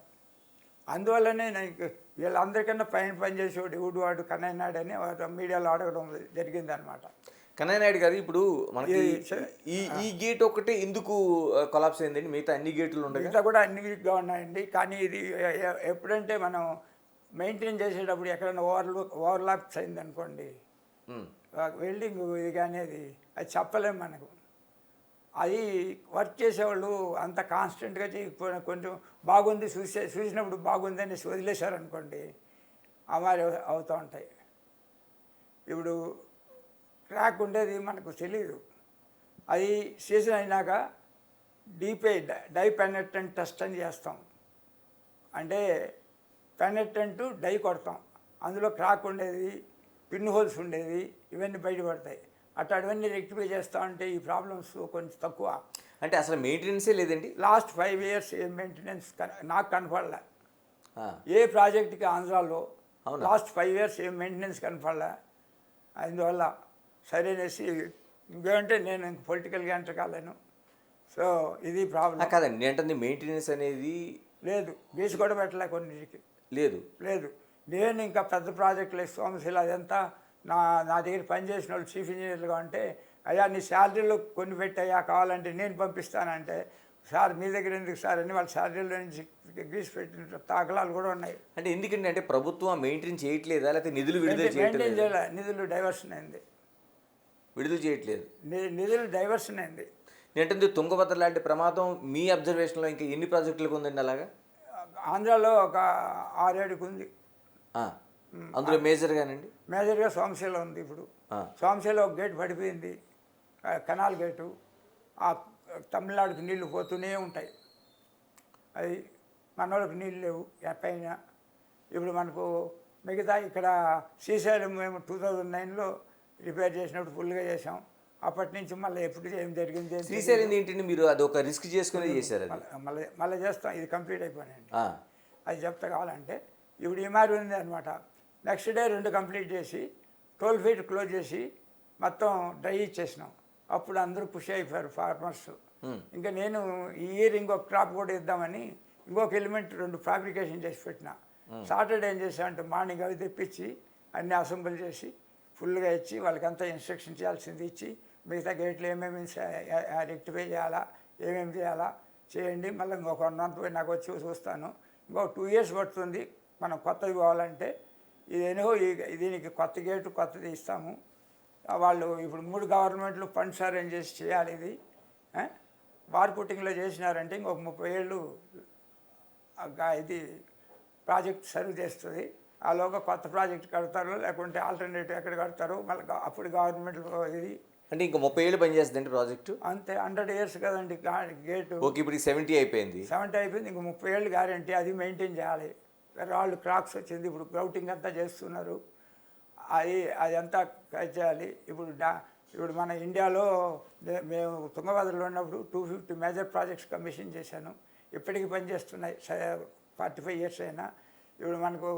Speaker 2: అందువల్లనే నాకు వీళ్ళందరికన్నా పని చేసేవాడు ఎవడు వాడు కన్నయ్య నాయుడు అని మీడియాలో అడగడం జరిగింది అనమాట.
Speaker 1: కన్నయ్య నాయుడు గారు, ఇప్పుడు మనకి ఈ గేట్ ఒకటే ఎందుకు కొలాప్స్ అయిందండి? మిగతా అన్ని గేట్లు ఉండగా
Speaker 2: మిగతా కూడా అన్ని వీక్గా ఉన్నాయండి. కానీ ఇది ఎప్పుడంటే మనం మెయింటైన్ చేసేటప్పుడు ఎక్కడైనా ఓవర్లాప్స్ అయింది అనుకోండి, వెల్డింగ్ ఇది కానీ అది చెప్పలేము మనకు. అది వర్క్ చేసేవాళ్ళు అంత కాన్స్టెంట్గా చేయకపోయినా కొంచెం బాగుంది చూసినప్పుడు బాగుంది అని వదిలేశారనుకోండి, అమలు అవుతూ ఉంటాయి. ఇప్పుడు క్రాక్ ఉండేది మనకు తెలియదు. అది సీజన్ అయినాక డై పెనెట్రెంట్ టెస్ట్ అని చేస్తాం. అంటే పెనెట్రెంట్ డై కొడతాం, అందులో క్రాక్ ఉండేది, పిన్ హోల్స్ ఉండేది, ఇవన్నీ బయటపడతాయి. అట్లాంటివన్నీ రెక్టిఫై చేస్తూ ఉంటే ఈ ప్రాబ్లమ్స్ కొంచెం తక్కువ.
Speaker 1: అంటే అసలు మెయింటెనెన్సే లేదండి.
Speaker 2: లాస్ట్ 5 years ఏ మెయింటెనెన్స్ నాకు కనపడలే. ఏ ప్రాజెక్ట్కి ఆంధ్రాలో లాస్ట్ 5 years ఏ మెయింటెనెన్స్ కనపడలే. అందువల్ల సరైనసి ఇంకేమంటే నేను ఇంక పొలిటికల్గా ఎంటర్ కాలేను. సో ఇది ప్రాబ్లం.
Speaker 1: కాదండి, అంటే మెయింటెనెన్స్ అనేది
Speaker 2: లేదు, బీచ్ కూడా పెట్టలే కొన్నిటికి
Speaker 1: లేదు.
Speaker 2: నేను ఇంకా పెద్ద ప్రాజెక్టులు సోమశిల అదంతా నా దగ్గర పనిచేసిన వాళ్ళు చీఫ్ ఇంజనీర్లుగా ఉంటే, అయ్యా నీ శాలరీలో కొన్ని పెట్టయ్యా కావాలంటే నేను పంపిస్తానంటే, సార్ మీ దగ్గర ఎందుకు సార్ అని వాళ్ళ శాలరీలో నుంచి గ్రీస్ పెట్టిన తాకలాలు కూడా ఉన్నాయి.
Speaker 1: అంటే ఎందుకంటే అంటే ప్రభుత్వం మెయింటైన్ చేయట్లేదా, లేకపోతే నిధులు విడుదల
Speaker 2: మెయింటైన్ చేయలే, నిధులు డైవర్షన్ అయింది.
Speaker 1: విడుదల చేయట్లేదు,
Speaker 2: నిధులు డైవర్షన్ అయింది.
Speaker 1: ఏంటంటే తుంగభద్ర లాంటి ప్రమాదం మీ అబ్జర్వేషన్లో ఇంకా ఎన్ని ప్రాజెక్టులకు ఉందండి అలాగా?
Speaker 2: ఆంధ్రాలో ఒక 6-7కు ఉంది.
Speaker 1: అందులో మేజర్గా
Speaker 2: సోమశిల ఉంది. ఇప్పుడు సోమశిల ఒక గేట్ పడిపోయింది, కెనాల్ గేటు. ఆ తమిళనాడుకి నీళ్లు పోతూనే ఉంటాయి. అది మన వాళ్ళకి నీళ్ళు లేవు పైన. ఇప్పుడు మనకు మిగతా ఇక్కడ శ్రీశైలం మేము 2009లో రిపేర్ చేసినప్పుడు ఫుల్గా చేసాం. అప్పటి నుంచి మళ్ళీ ఎప్పుడు ఏం జరిగింది
Speaker 1: శ్రీశైలం ఏంటంటే మీరు అది ఒక రిస్క్ చేసుకుని చేశారు.
Speaker 2: మళ్ళీ చేస్తాం, ఇది కంప్లీట్ అయిపోయినాయండి. అది చెప్తా కావాలంటే ఇప్పుడు ఈ మారి ఉంది అనమాట. నెక్స్ట్ డే 2 కంప్లీట్ చేసి 12 feet క్లోజ్ చేసి మొత్తం డ్రై ఇచ్చేసినాం. అప్పుడు అందరూ ఖుషి అయిపోయారు ఫార్మర్స్. ఇంకా నేను ఈ ఇయర్ ఇంకొక క్రాప్ కూడా ఇద్దామని ఇంకొక ఎలిమెంట్ 2 ఫ్యాబ్రికేషన్ చేసి పెట్టిన. సాటర్డే ఏం చేసామంటే మార్నింగ్ అవి తెప్పించి అన్నీ అసెంబుల్ చేసి ఫుల్గా ఇచ్చి వాళ్ళకంతా ఇన్స్ట్రక్షన్ చేయాల్సింది ఇచ్చి, మిగతా గేట్లు ఏమేమి రెక్టిఫై చేయాలా, ఏమేమి చేయాలా చేయండి, మళ్ళీ ఇంకొక 1 month పోయి నాకు వచ్చి చూస్తాను, ఇంకొక 2 years పడుతుంది మనం కొత్తది కావాలంటే. ఇదేనో దీనికి కొత్త గేటు కొత్తది ఇస్తాము. వాళ్ళు ఇప్పుడు 3 గవర్నమెంట్లు ఫండ్స్ అరేంజ్ చేసి చేయాలి. ఇది బార్ పుట్టింగ్లో చేసినారంటే ఇంకొక 30 ఏళ్ళు ఇది ప్రాజెక్ట్ సర్వ్ చేస్తుంది. ఆలోగా కొత్త ప్రాజెక్ట్ కడతారు, లేకుంటే ఆల్టర్నేటివ్ ఎక్కడ కడతారు, మళ్ళీ అప్పుడు గవర్నమెంట్ ఇది
Speaker 1: అంటే ఇంకా 30 ఏళ్ళు పనిచేస్తుందండి ప్రాజెక్టు.
Speaker 2: అంతే, 100 years కదండి గేటు.
Speaker 1: ఓకే, ఇప్పుడు 70 అయిపోయింది.
Speaker 2: 70 అయిపోయింది, ఇంక 30 ఏళ్ళు గ్యారంటీ. అది మెయింటైన్ చేయాలి. రాళ్ళు క్రాక్స్ వచ్చింది, ఇప్పుడు గ్రౌటింగ్ అంతా చేస్తున్నారు. అదంతా చేయాలి. ఇప్పుడు మన ఇండియాలో మేము తుంగభద్రలో ఉన్నప్పుడు 250 మేజర్ ప్రాజెక్ట్స్ కమిషన్ చేశాను. ఇప్పటికీ పనిచేస్తున్నాయి 45 ఇయర్స్ అయినా. ఇప్పుడు మనకు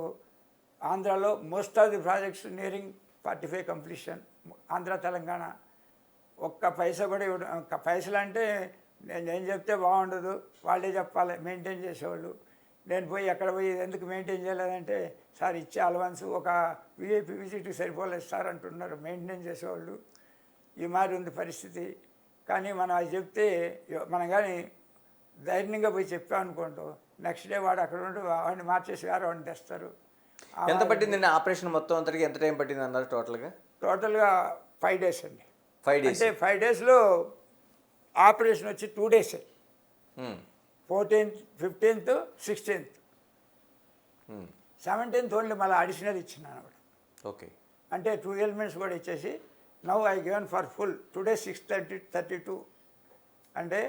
Speaker 2: ఆంధ్రాలో most of the projects nearing 45 completion. Andhra Telangana ఒక్క పైసా కూడా ఇవ్వడం. పైసలు అంటే నేను చెప్తే బాగుండదు, వాళ్ళే చెప్పాలి మెయింటైన్ చేసేవాళ్ళు. నేను పోయి ఎక్కడ పోయి ఎందుకు మెయింటైన్ చేయలేదంటే, సార్ ఇచ్చే అలవన్స్ ఒక విఐపి విజిట్కి సరిపోలేదు సార్ అంటున్నారు మెయింటైన్ చేసేవాళ్ళు. ఈ మారి ఉంది పరిస్థితి. కానీ మనం అది చెప్తే మనం కానీ ధైర్యంగా పోయి చెప్పామనుకోండి, నెక్స్ట్ డే వాడు అక్కడ ఉండి వాడిని మార్చేసి వేరే వాడిని తెస్తారు.
Speaker 1: ఎంత పట్టింది ఆపరేషన్ మొత్తం అంతటికి ఎంత టైం పట్టింది అన్నారు
Speaker 2: టోటల్గా 5 days అండి.
Speaker 1: 5 days
Speaker 2: అంటే 5 daysలో ఆపరేషన్ వచ్చి 2 days, 14th, 15th, 16th, 17th only మళ్ళీ అడిషనల్ ఇచ్చినాను అన్నమాట.
Speaker 1: ఓకే.
Speaker 2: అంటే 2 elements కూడా ఇచ్చేసి now I given for full today 6:32 అంటే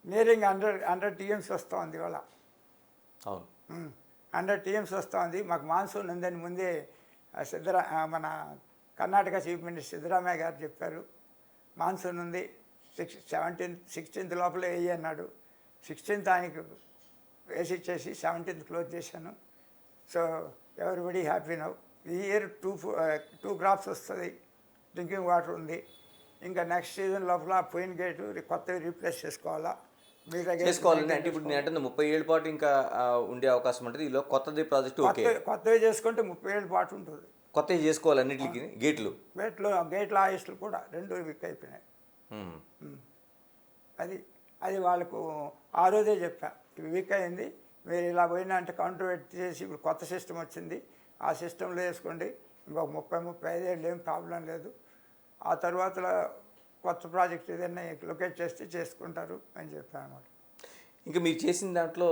Speaker 2: నియరింగ్ 100 TMs వస్తూ ఉంది ఇవాళ.
Speaker 1: అవును,
Speaker 2: 100 TMs వస్తూ ఉంది. మాకు మాన్సూన్ ఉందని ముందే మన కర్ణాటక చీఫ్ మినిస్టర్ సిద్ధరామయ్య గారు చెప్పారు, మాన్సూన్ ఉంది, 16th లోపల వేయి అన్నాడు. 16th ఆయనకు వేసి ఇచ్చేసి 17th క్లోజ్ చేశాను. So everybody happy now. ఈ ఇయర్ 2 crops వస్తుంది, డ్రింకింగ్ వాటర్ ఉంది. ఇంకా నెక్స్ట్ సీజన్ లోపల పోయిన గేటు కొత్తవి రీప్లేస్ చేసుకోవాలా.
Speaker 1: చేసుకోవాలండి. అంటే ఇప్పుడు నేను అంటే 30 ఏళ్ళ పాటు ఇంకా ఉండే అవకాశం ఉంటుంది. ఈలో కొత్తది ప్రాజెక్ట్ ఓకే,
Speaker 2: కొత్తవి చేసుకుంటే 30 ఏళ్ళ పాటు ఉంటుంది.
Speaker 1: కొత్తవి చేసుకోవాలి అన్నిటికి. గేట్ల ఆయుష్లు కూడా 2 వీక్ అయిపోయినాయి. అది వాళ్ళకు ఆ రోజే చెప్పా, వీక్ అయింది, మీరు ఇలా పోయినా అంటే కౌంటర్ చేసి ఇప్పుడు కొత్త సిస్టమ్ వచ్చింది, ఆ సిస్టంలో వేసుకోండి, ఇంకొక 30-35 ఏళ్ళు ఏం ప్రాబ్లం లేదు. ఆ తర్వాత కొత్త ప్రాజెక్ట్ ఏదైనా లొకేట్ చేస్తే చేసుకుంటారు అని చెప్పాను అనమాట. ఇంకా మీరు చేసిన దాంట్లో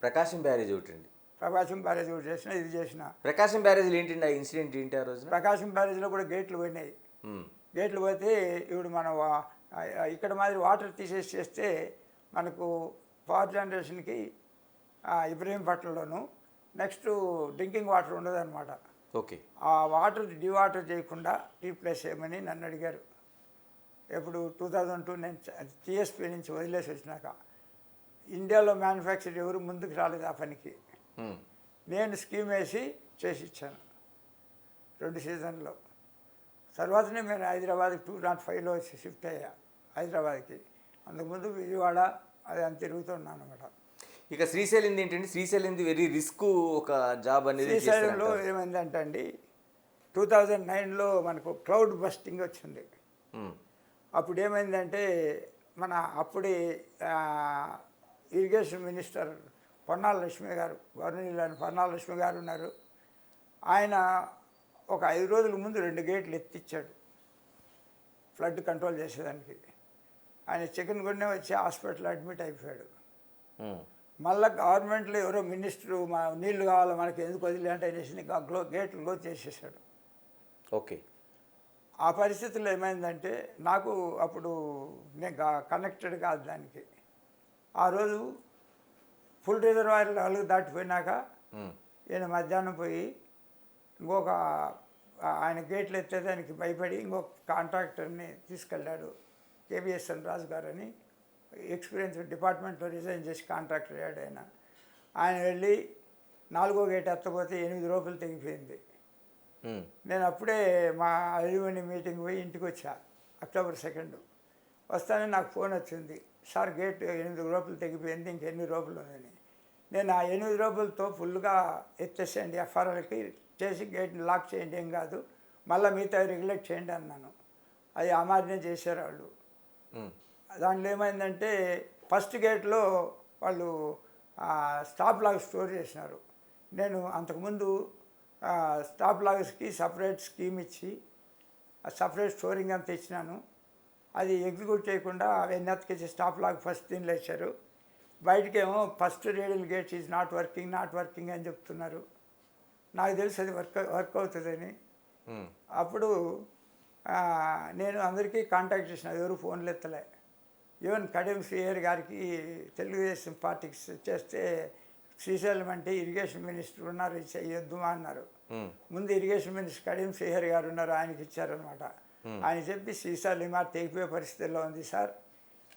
Speaker 1: ప్రకాశం బ్యారేజ్ ఒకటండి.
Speaker 2: ప్రకాశం బ్యారేజ్ ఒకటి చేసిన, ఇది చేసిన.
Speaker 1: ప్రకాశం బ్యారేజ్లో ఏంటండి ఆ ఇన్సిడెంట్ ఏంటి ఆ రోజు?
Speaker 2: ప్రకాశం బ్యారేజ్లో కూడా గేట్లు పోయినాయి. గేట్లు పోతే ఇప్పుడు మనం ఇక్కడ మాదిరి వాటర్ తీసేసి చేస్తే మనకు పవర్ జనరేషన్కి ఇబ్రహీంపట్నంలోను నెక్స్ట్ డ్రింకింగ్ వాటర్ ఉండదన్నమాట.
Speaker 1: ఓకే.
Speaker 2: ఆ వాటర్ డివాటర్ చేయకుండా రీప్లేస్ చేయమని నన్ను అడిగారు. ఎప్పుడు 2002 నేను టీఎస్పీ నుంచి వదిలేసి వచ్చినాక. ఇండియాలో మ్యానుఫ్యాక్చర్ ఎవరు ముందుకు రాలేదు ఆ పనికి. నేను స్కీమ్ వేసి చేసి ఇచ్చాను 2 సీజన్లో. తర్వాతనే నేను హైదరాబాద్కి 2005లో వచ్చి షిఫ్ట్ అయ్యా హైదరాబాద్కి. అంతకుముందు విజయవాడ అది అంత తిరుగుతున్నాను అనమాట.
Speaker 1: ఇక శ్రీశైలం ఏంటండి? శ్రీశైలం వెరీ రిస్క్ ఒక జాబ్ అనేది.
Speaker 2: శ్రీశైలంలో ఏమైందంటే అండి, 2009లో మనకు క్లౌడ్ బస్టింగ్ వచ్చింది. అప్పుడు ఏమైందంటే మన అప్పుడే ఇరిగేషన్ మినిస్టర్ పొన్నాల లక్ష్మి గారు, గవర్నర్ పొన్నాల లక్ష్మి గారు ఉన్నారు. ఆయన ఒక 5 రోజుల ముందు 2 గేట్లు ఎత్తిచ్చాడు ఫ్లడ్ కంట్రోల్ చేసేదానికి. ఆయన చికెన్ గున్నే వచ్చి హాస్పిటల్ అడ్మిట్ అయిపోయాడు. మళ్ళీ గవర్నమెంట్లో ఎవరో మినిస్టరు మా నీళ్లు కావాలి మనకి ఎందుకు వదిలే అంటే అనేసి గేట్లు క్లోజ్ చేసేసాడు.
Speaker 1: ఓకే.
Speaker 2: ఆ పరిస్థితుల్లో ఏమైందంటే నాకు అప్పుడు నేను కనెక్టెడ్ కాదు దానికి. ఆ రోజు ఫుల్ రిజర్వాయర్ లెవెల్కి దాటిపోయినాక ఈయన మధ్యాహ్నం పోయి ఇంకొక ఆయన గేట్లు ఎత్తేదానికి భయపడి ఇంకొక కాంట్రాక్టర్ని తీసుకెళ్ళాడు, కేబిఎస్ఎన్ రాజు గారు అని. ఎక్స్పీరియన్స్ డిపార్ట్మెంట్లో రిజైన్ చేసి కాంట్రాక్టర్ అయ్యాడు ఆయన. ఆయన వెళ్ళి 4వ గేట్ ఎత్తపోతే 8 రూపాయలు తెగిపోయింది. నేను అప్పుడే మా అల్యూమిని మీటింగ్ పోయి ఇంటికి వచ్చా అక్టోబర్ 2. వస్తానే నాకు ఫోన్ వచ్చింది, సార్ గేట్ 8 రూపాయలు తెగిపోయింది, ఇంకెన్ని రూపాయలు ఉందని. నేను ఆ 8 రూపాయలతో ఫుల్గా ఎత్తేసేయండి, ఎఫ్ఆర్ఎల్కి చేసి గేట్ని లాక్ చేయండి, ఏం కాదు, మళ్ళీ మిగతా రెగ్యులేట్ చేయండి అన్నాను. అది అమార్నే చేశారు వాళ్ళు. దాంట్లో ఏమైందంటే ఫస్ట్ గేట్లో వాళ్ళు స్టాప్ లాగ్ స్టోర్ చేసినారు. నేను అంతకుముందు స్టాప్ లాగ్స్కి సపరేట్ స్కీమ్ ఇచ్చి సపరేట్ స్టోరింగ్ అంతా ఇచ్చినాను. అది ఎగ్జిక్యూట్ చేయకుండా అవన్నీ ఎత్తుకొచ్చి స్టాప్ లాగ్ ఫస్ట్ దీనిలో ఇచ్చారు. బయటకేమో first radial gate is not working అని చెప్తున్నారు. నాకు తెలుసు అది వర్క్ అవుతుందని. అప్పుడు నేను అందరికీ కాంటాక్ట్ చేసిన, ఎవరు ఫోన్లు ఎత్తలే. ఈవెన్ కడియం శ్రీహరి గారికి తెలుగుదేశం పార్టీకి చేస్తే శ్రీశైలం అంటే ఇరిగేషన్ మినిస్టర్ ఉన్నారు, చెయ్యొద్దు అన్నారు. ముందు ఇరిగేషన్ మినిస్టర్ కడియం శ్రీహరి గారు ఉన్నారు, ఆయనకి ఇచ్చారనమాట. ఆయన చెప్పి సీసాలు లిమార్ తెగిపోయే పరిస్థితుల్లో ఉంది సార్,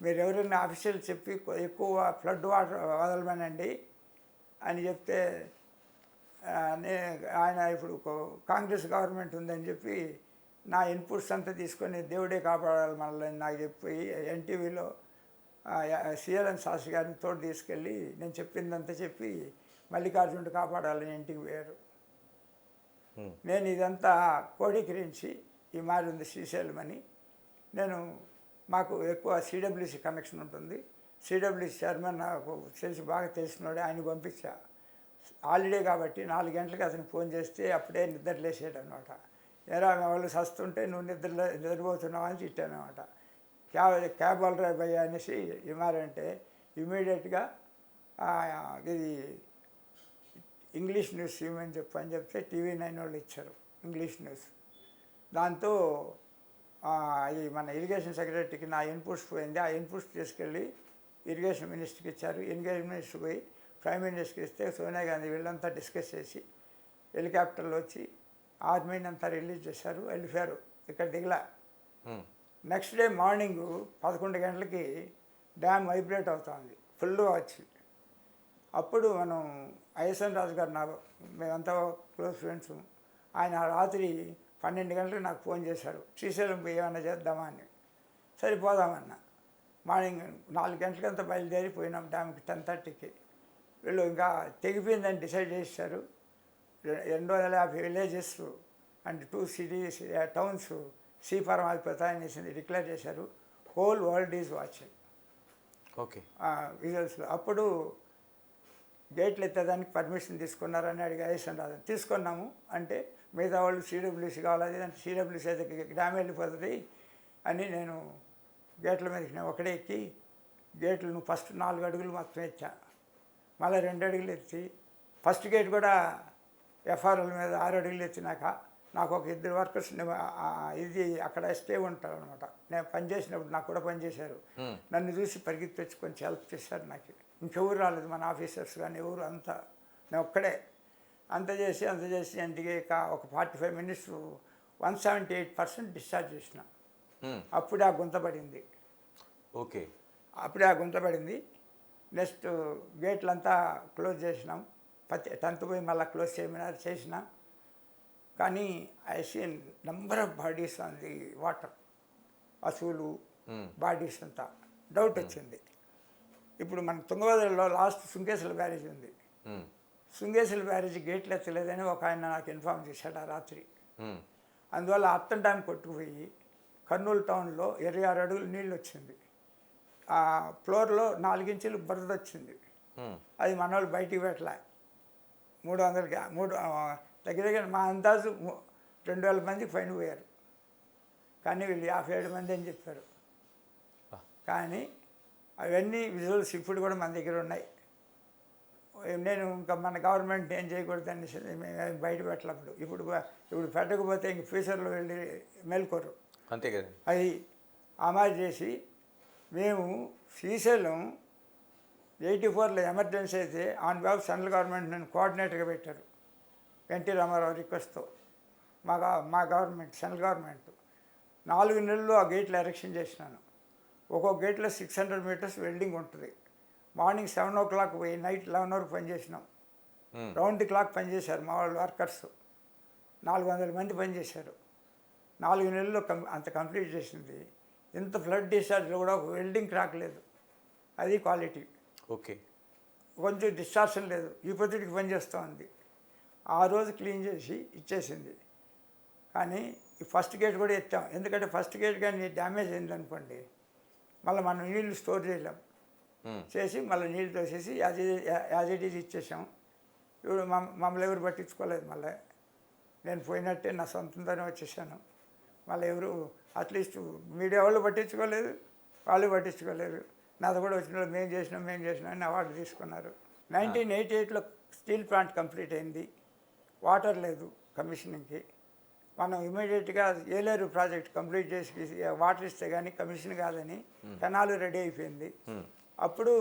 Speaker 2: మీరు ఎవరైనా ఆఫీషియల్ చెప్పి ఎక్కువ ఫ్లడ్ వాటర్ వదలమనండి అని చెప్తే ఆయన ఇప్పుడు కాంగ్రెస్ గవర్నమెంట్ ఉందని చెప్పి నా ఇన్పుట్స్ అంతా తీసుకొని దేవుడే కాపాడాలి మనల్ని నాకు చెప్పి ఎన్టీవీలో సిఎల్ఎన్ శాస్త్రి గారిని తోడు తీసుకెళ్ళి నేను చెప్పిందంతా చెప్పి మల్లికార్జునుడు కాపాడాలని ఇంటికి పోయారు. నేను ఇదంతా కోడీకరించి ఈ మారి ఉంది శ్రీశైలం అని నేను మాకు ఎక్కువ సిడబ్ల్యూసి కనెక్షన్ ఉంటుంది. సిడబ్ల్యూసి చైర్మన్ నాకు తెలిసి బాగా తెలిసినోడే, ఆయన పంపించా. హాలిడే కాబట్టి 4 గంటలకు అతనికి ఫోన్ చేస్తే అప్పుడే నిద్రలేసాడు అనమాట. ఎరా వాళ్ళు సస్తుంటే నువ్వు నిద్రపోతున్నావు అని తిట్టానమాట. క్యాబ్ వాళ్ళరా భయ్య అనేసి ఇమారంటే ఇమీడియట్గా ఇది ఇంగ్లీష్ న్యూస్ ఇవ్వమని చెప్పని చెప్తే TV9 వాళ్ళు ఇచ్చారు ఇంగ్లీష్ న్యూస్. దాంతో అది మన ఇరిగేషన్ సెక్రటరీకి నా ఇన్పుట్స్ పోయింది. ఆ ఇన్పుట్స్ తీసుకెళ్ళి ఇరిగేషన్ మినిస్టర్కి ఇచ్చారు. ఇరిగేషన్ మినిస్టర్ పోయి ప్రైమ్ మినిస్టర్కి ఇస్తే సోనియా గాంధీ వీళ్ళంతా డిస్కస్ చేసి హెలికాప్టర్లో వచ్చి ఆర్మీని అంతా రిలీజ్ చేశారు, వెళ్ళిపోయారు. ఇక్కడ దిగలా. నెక్స్ట్ డే మార్నింగ్ 11 గంటలకి డ్యామ్ వైబ్రేట్ అవుతుంది ఫుల్గా వచ్చి. అప్పుడు మనం ఐఎస్ఎన్ రాజు గారు మేమంతా క్లోజ్ ఫ్రెండ్స్. ఆయన రాత్రి 12 గంటలకు నాకు ఫోన్ చేశారు, శ్రీశైలం పోయి ఏమన్నా చేద్దామా అని. సరిపోదామన్నా. మార్నింగ్ 4 గంటలకంతా బయలుదేరిపోయినాం డ్యామ్కి 10:30కి. వీళ్ళు ఇంకా తెగిపోయిందని డిసైడ్ చేశారు. 250 విలేజెస్ అండ్ 2 సిటీస్ టౌన్స్ సీఫారం అయిపోతాయని డిక్లేర్ చేశారు. Whole world is watching.
Speaker 1: Okay.
Speaker 2: విజువల్స్లో అప్పుడు గేట్లు ఎత్తేదానికి పర్మిషన్ తీసుకున్నారని అడిగి ఐఎస్ఎన్ రాజు తీసుకున్నాము అంటే మిగతా వాళ్ళు సిడబ్ల్యూసీ కావాలి అంటే సిడబ్ల్యూసీ అయితే డ్యామ్ వెళ్ళిపోతుంది అని నేను గేట్ల మీదకి నేను ఒకటే ఎక్కి గేట్లు నువ్వు ఫస్ట్ 4 అడుగులు మొత్తం ఎత్తా, మళ్ళీ 2 అడుగులు ఎత్తి ఫస్ట్ గేట్ కూడా ఎఫ్ఆర్ఎల్ మీద 6 అడుగులు ఎత్తినాక నాకు ఒక 2 వర్కర్స్ ఇది అక్కడ స్టే ఉంటారు అనమాట. నేను పనిచేసినప్పుడు నాకు కూడా పనిచేశారు. నన్ను చూసి పరిగెత్తి తెచ్చి కొంచెం హెల్ప్ చేశారు. నాకు ఇంకెవరు రాలేదు, మన ఆఫీసర్స్ కానీ ఎవరు, అంతా నేను ఒక్కడే. అంత చేసి ఇంటికి ఒక 45 మినిట్స్ 178% డిశ్చార్జ్ చేసిన. అప్పుడే ఆ గుంత పడింది.
Speaker 1: ఓకే.
Speaker 2: అప్పుడే ఆ గుంత పడింది. నెక్స్ట్ గేట్లంతా క్లోజ్ చేసినాం. 10th పోయి మళ్ళీ క్లోజ్ చేయమన్నారు, చేసిన. కానీ I seen number of bodies on the water, పశువులు బాడీస్ అంతా. డౌట్ వచ్చింది. ఇప్పుడు మన తుంగభద్రలో లాస్ట్ సుంకేశ్వర బ్యారేజ్ ఉంది. సుంకేశ్వర బ్యారేజ్ గేట్లు ఎత్తలేదని ఒక ఆయన నాకు ఇన్ఫార్మ్ చేశాడు ఆ రాత్రి. అందువల్ల అత్తం డ్యామ్ కొట్టుకుపోయి కర్నూలు టౌన్లో 26 అడుగులు నీళ్ళు వచ్చింది. ఆ ఫ్లోర్లో 4 ఇంచులు బురద వచ్చింది. అది మన వాళ్ళు బయటికి పెట్టలే. 300 దగ్గర మా అందాజు 2000 మందికి ఫైన్ పోయారు. కానీ వీళ్ళు 57 మంది అని చెప్పారు. కానీ అవన్నీ విజువల్స్ ఇప్పుడు కూడా మన దగ్గర ఉన్నాయి. నేను ఇంకా మన గవర్నమెంట్ ఏం చేయకూడదని మేము బయట పెట్టలేప్పుడు. ఇప్పుడు పెట్టకపోతే ఇంక ఫ్యూచర్లో వెళ్ళి మేల్కోరు.
Speaker 1: అంతే కదా.
Speaker 2: అది అమలు చేసి మేము శ్రీశైలం 84లో ఎమర్జెన్సీ అయితే ఆన్ బాబు సెంట్రల్ గవర్నమెంట్ నన్ను కోఆర్డినేటర్గా పెట్టారు. ఎన్టీ రామారావు రిక్వెస్ట్తో మా గవర్నమెంట్ సెంట్రల్ గవర్నమెంట్ 4 నెలల్లో ఆ గేట్లు ఎరెక్షన్ చేసినాను. ఒక్కొక్క గేట్లో 600 మీటర్స్ వెల్డింగ్ ఉంటుంది. మార్నింగ్ 7 o'clock పోయి నైట్ 11 వరకు పనిచేసినాం. రౌండ్ ది క్లాక్ పనిచేశారు మా వాళ్ళు వర్కర్స్. 400 మంది పనిచేశారు. 4 నెలల్లో అంత కంప్లీట్ చేసింది. ఇంత ఫ్లడ్ డిశ్చార్జ్లో కూడా ఒక వెల్డింగ్ క్రాక్ లేదు. అది క్వాలిటీ.
Speaker 1: ఓకే.
Speaker 2: కొంచెం డిస్టార్షన్ లేదు. ఈ పొద్దుటికి పనిచేస్తూ ఉంది. ఆ రోజు క్లీన్ చేసి ఇచ్చేసింది. కానీ ఈ ఫస్ట్ గేట్ కూడా ఎత్తాం. ఎందుకంటే ఫస్ట్ గేట్ కానీ డ్యామేజ్ అయిందనుకోండి మళ్ళీ మనం నీళ్ళు స్టోర్ చేయలేం. చేసి మళ్ళీ నీళ్ళు తోసేసి యాజ్ ఇట్ ఈజ్ ఇచ్చేసాం. ఇప్పుడు మమ్మల్ని ఎవరు పట్టించుకోలేదు. మళ్ళీ నేను పోయినట్టే నా సొంతంతోనే వచ్చేసాను. మళ్ళీ ఎవరు అట్లీస్ట్ మీడియా వాళ్ళు పట్టించుకోలేదు, వాళ్ళు పట్టించుకోలేదు. నాతో కూడా వచ్చిన వాళ్ళు మేము చేసినాం అని అవార్డు తీసుకున్నారు. 1988లో స్టీల్ ప్లాంట్ కంప్లీట్ అయింది. వాటర్ లేదు కమిషనింగ్కి. మనం ఇమీడియట్గా ఏలేరు ప్రాజెక్ట్ కంప్లీట్ చేసి వాటర్ ఇస్తే కానీ కమిషన్ కాదని కెనాలు రెడీ అయిపోయింది. అప్పుడు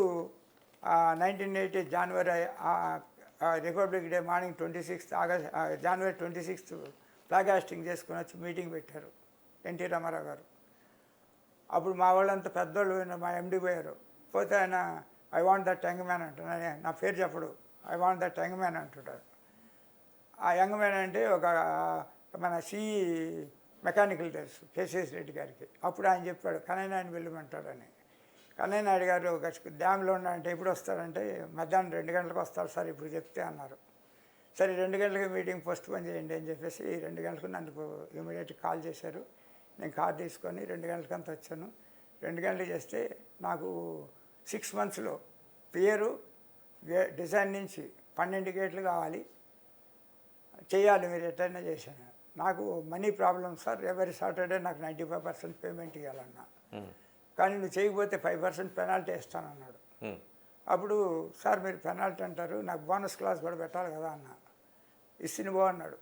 Speaker 2: 1980 జనవరి republic day morning 26th August జనవరి 26th ఫ్లాగ్ హాస్టింగ్ చేసుకుని వచ్చి మీటింగ్ పెట్టారు ఎన్టీ రామారావు గారు. అప్పుడు మా వాళ్ళంతా పెద్దోళ్ళు మా ఎండి పోయారు. పోతే ఆయన I want that young man అంటున్నాను. నా పేరు చెప్పడు, I want that young man అంటుంటారు. ఆ యంగ్ మ్యాన్ అంటే ఒక మన మెకానికల్ తెలుసు కేసీఎస్ రెడ్డి గారికి. అప్పుడు ఆయన చెప్పాడు కన్నయ్య నాయుడు వెళ్ళమంటాడని. కన్నయ్య నాయుడు గారు ఒక డ్యామ్లో ఉన్నారంటే ఎప్పుడు వస్తారంటే మధ్యాహ్నం 2 గంటలకు వస్తారు సార్ ఇప్పుడు చెప్తే అన్నారు. సరే 2 గంటలకి మీటింగ్ పోస్ట్ పోన్ చేయండి అని చెప్పేసి 2 గంటలకు నన్ను ఇమీడియట్గా కాల్ చేశారు. నేను కార్ తీసుకొని 2 గంటలకంతా వచ్చాను. 2 గంటలు చేస్తే నాకు 6 monthsలో పేరు డిజైన్ నుంచి 12 గేట్లు కావాలి, చేయాలి, మీరు ఎట్లయినా చేశాను. నాకు మనీ ప్రాబ్లం సార్, ఎవరి సాటర్డే నాకు 95% పేమెంట్ ఇవ్వాలన్నా, కానీ నువ్వు చేయకపోతే 5% పెనాల్టీ ఇస్తానన్నాడు. అప్పుడు సార్ మీరు పెనాల్టీ అంటారు, నాకు బోనస్ క్లాస్ కూడా పెట్టాలి కదా అన్న. ఇస్తిని పో అన్నాడు.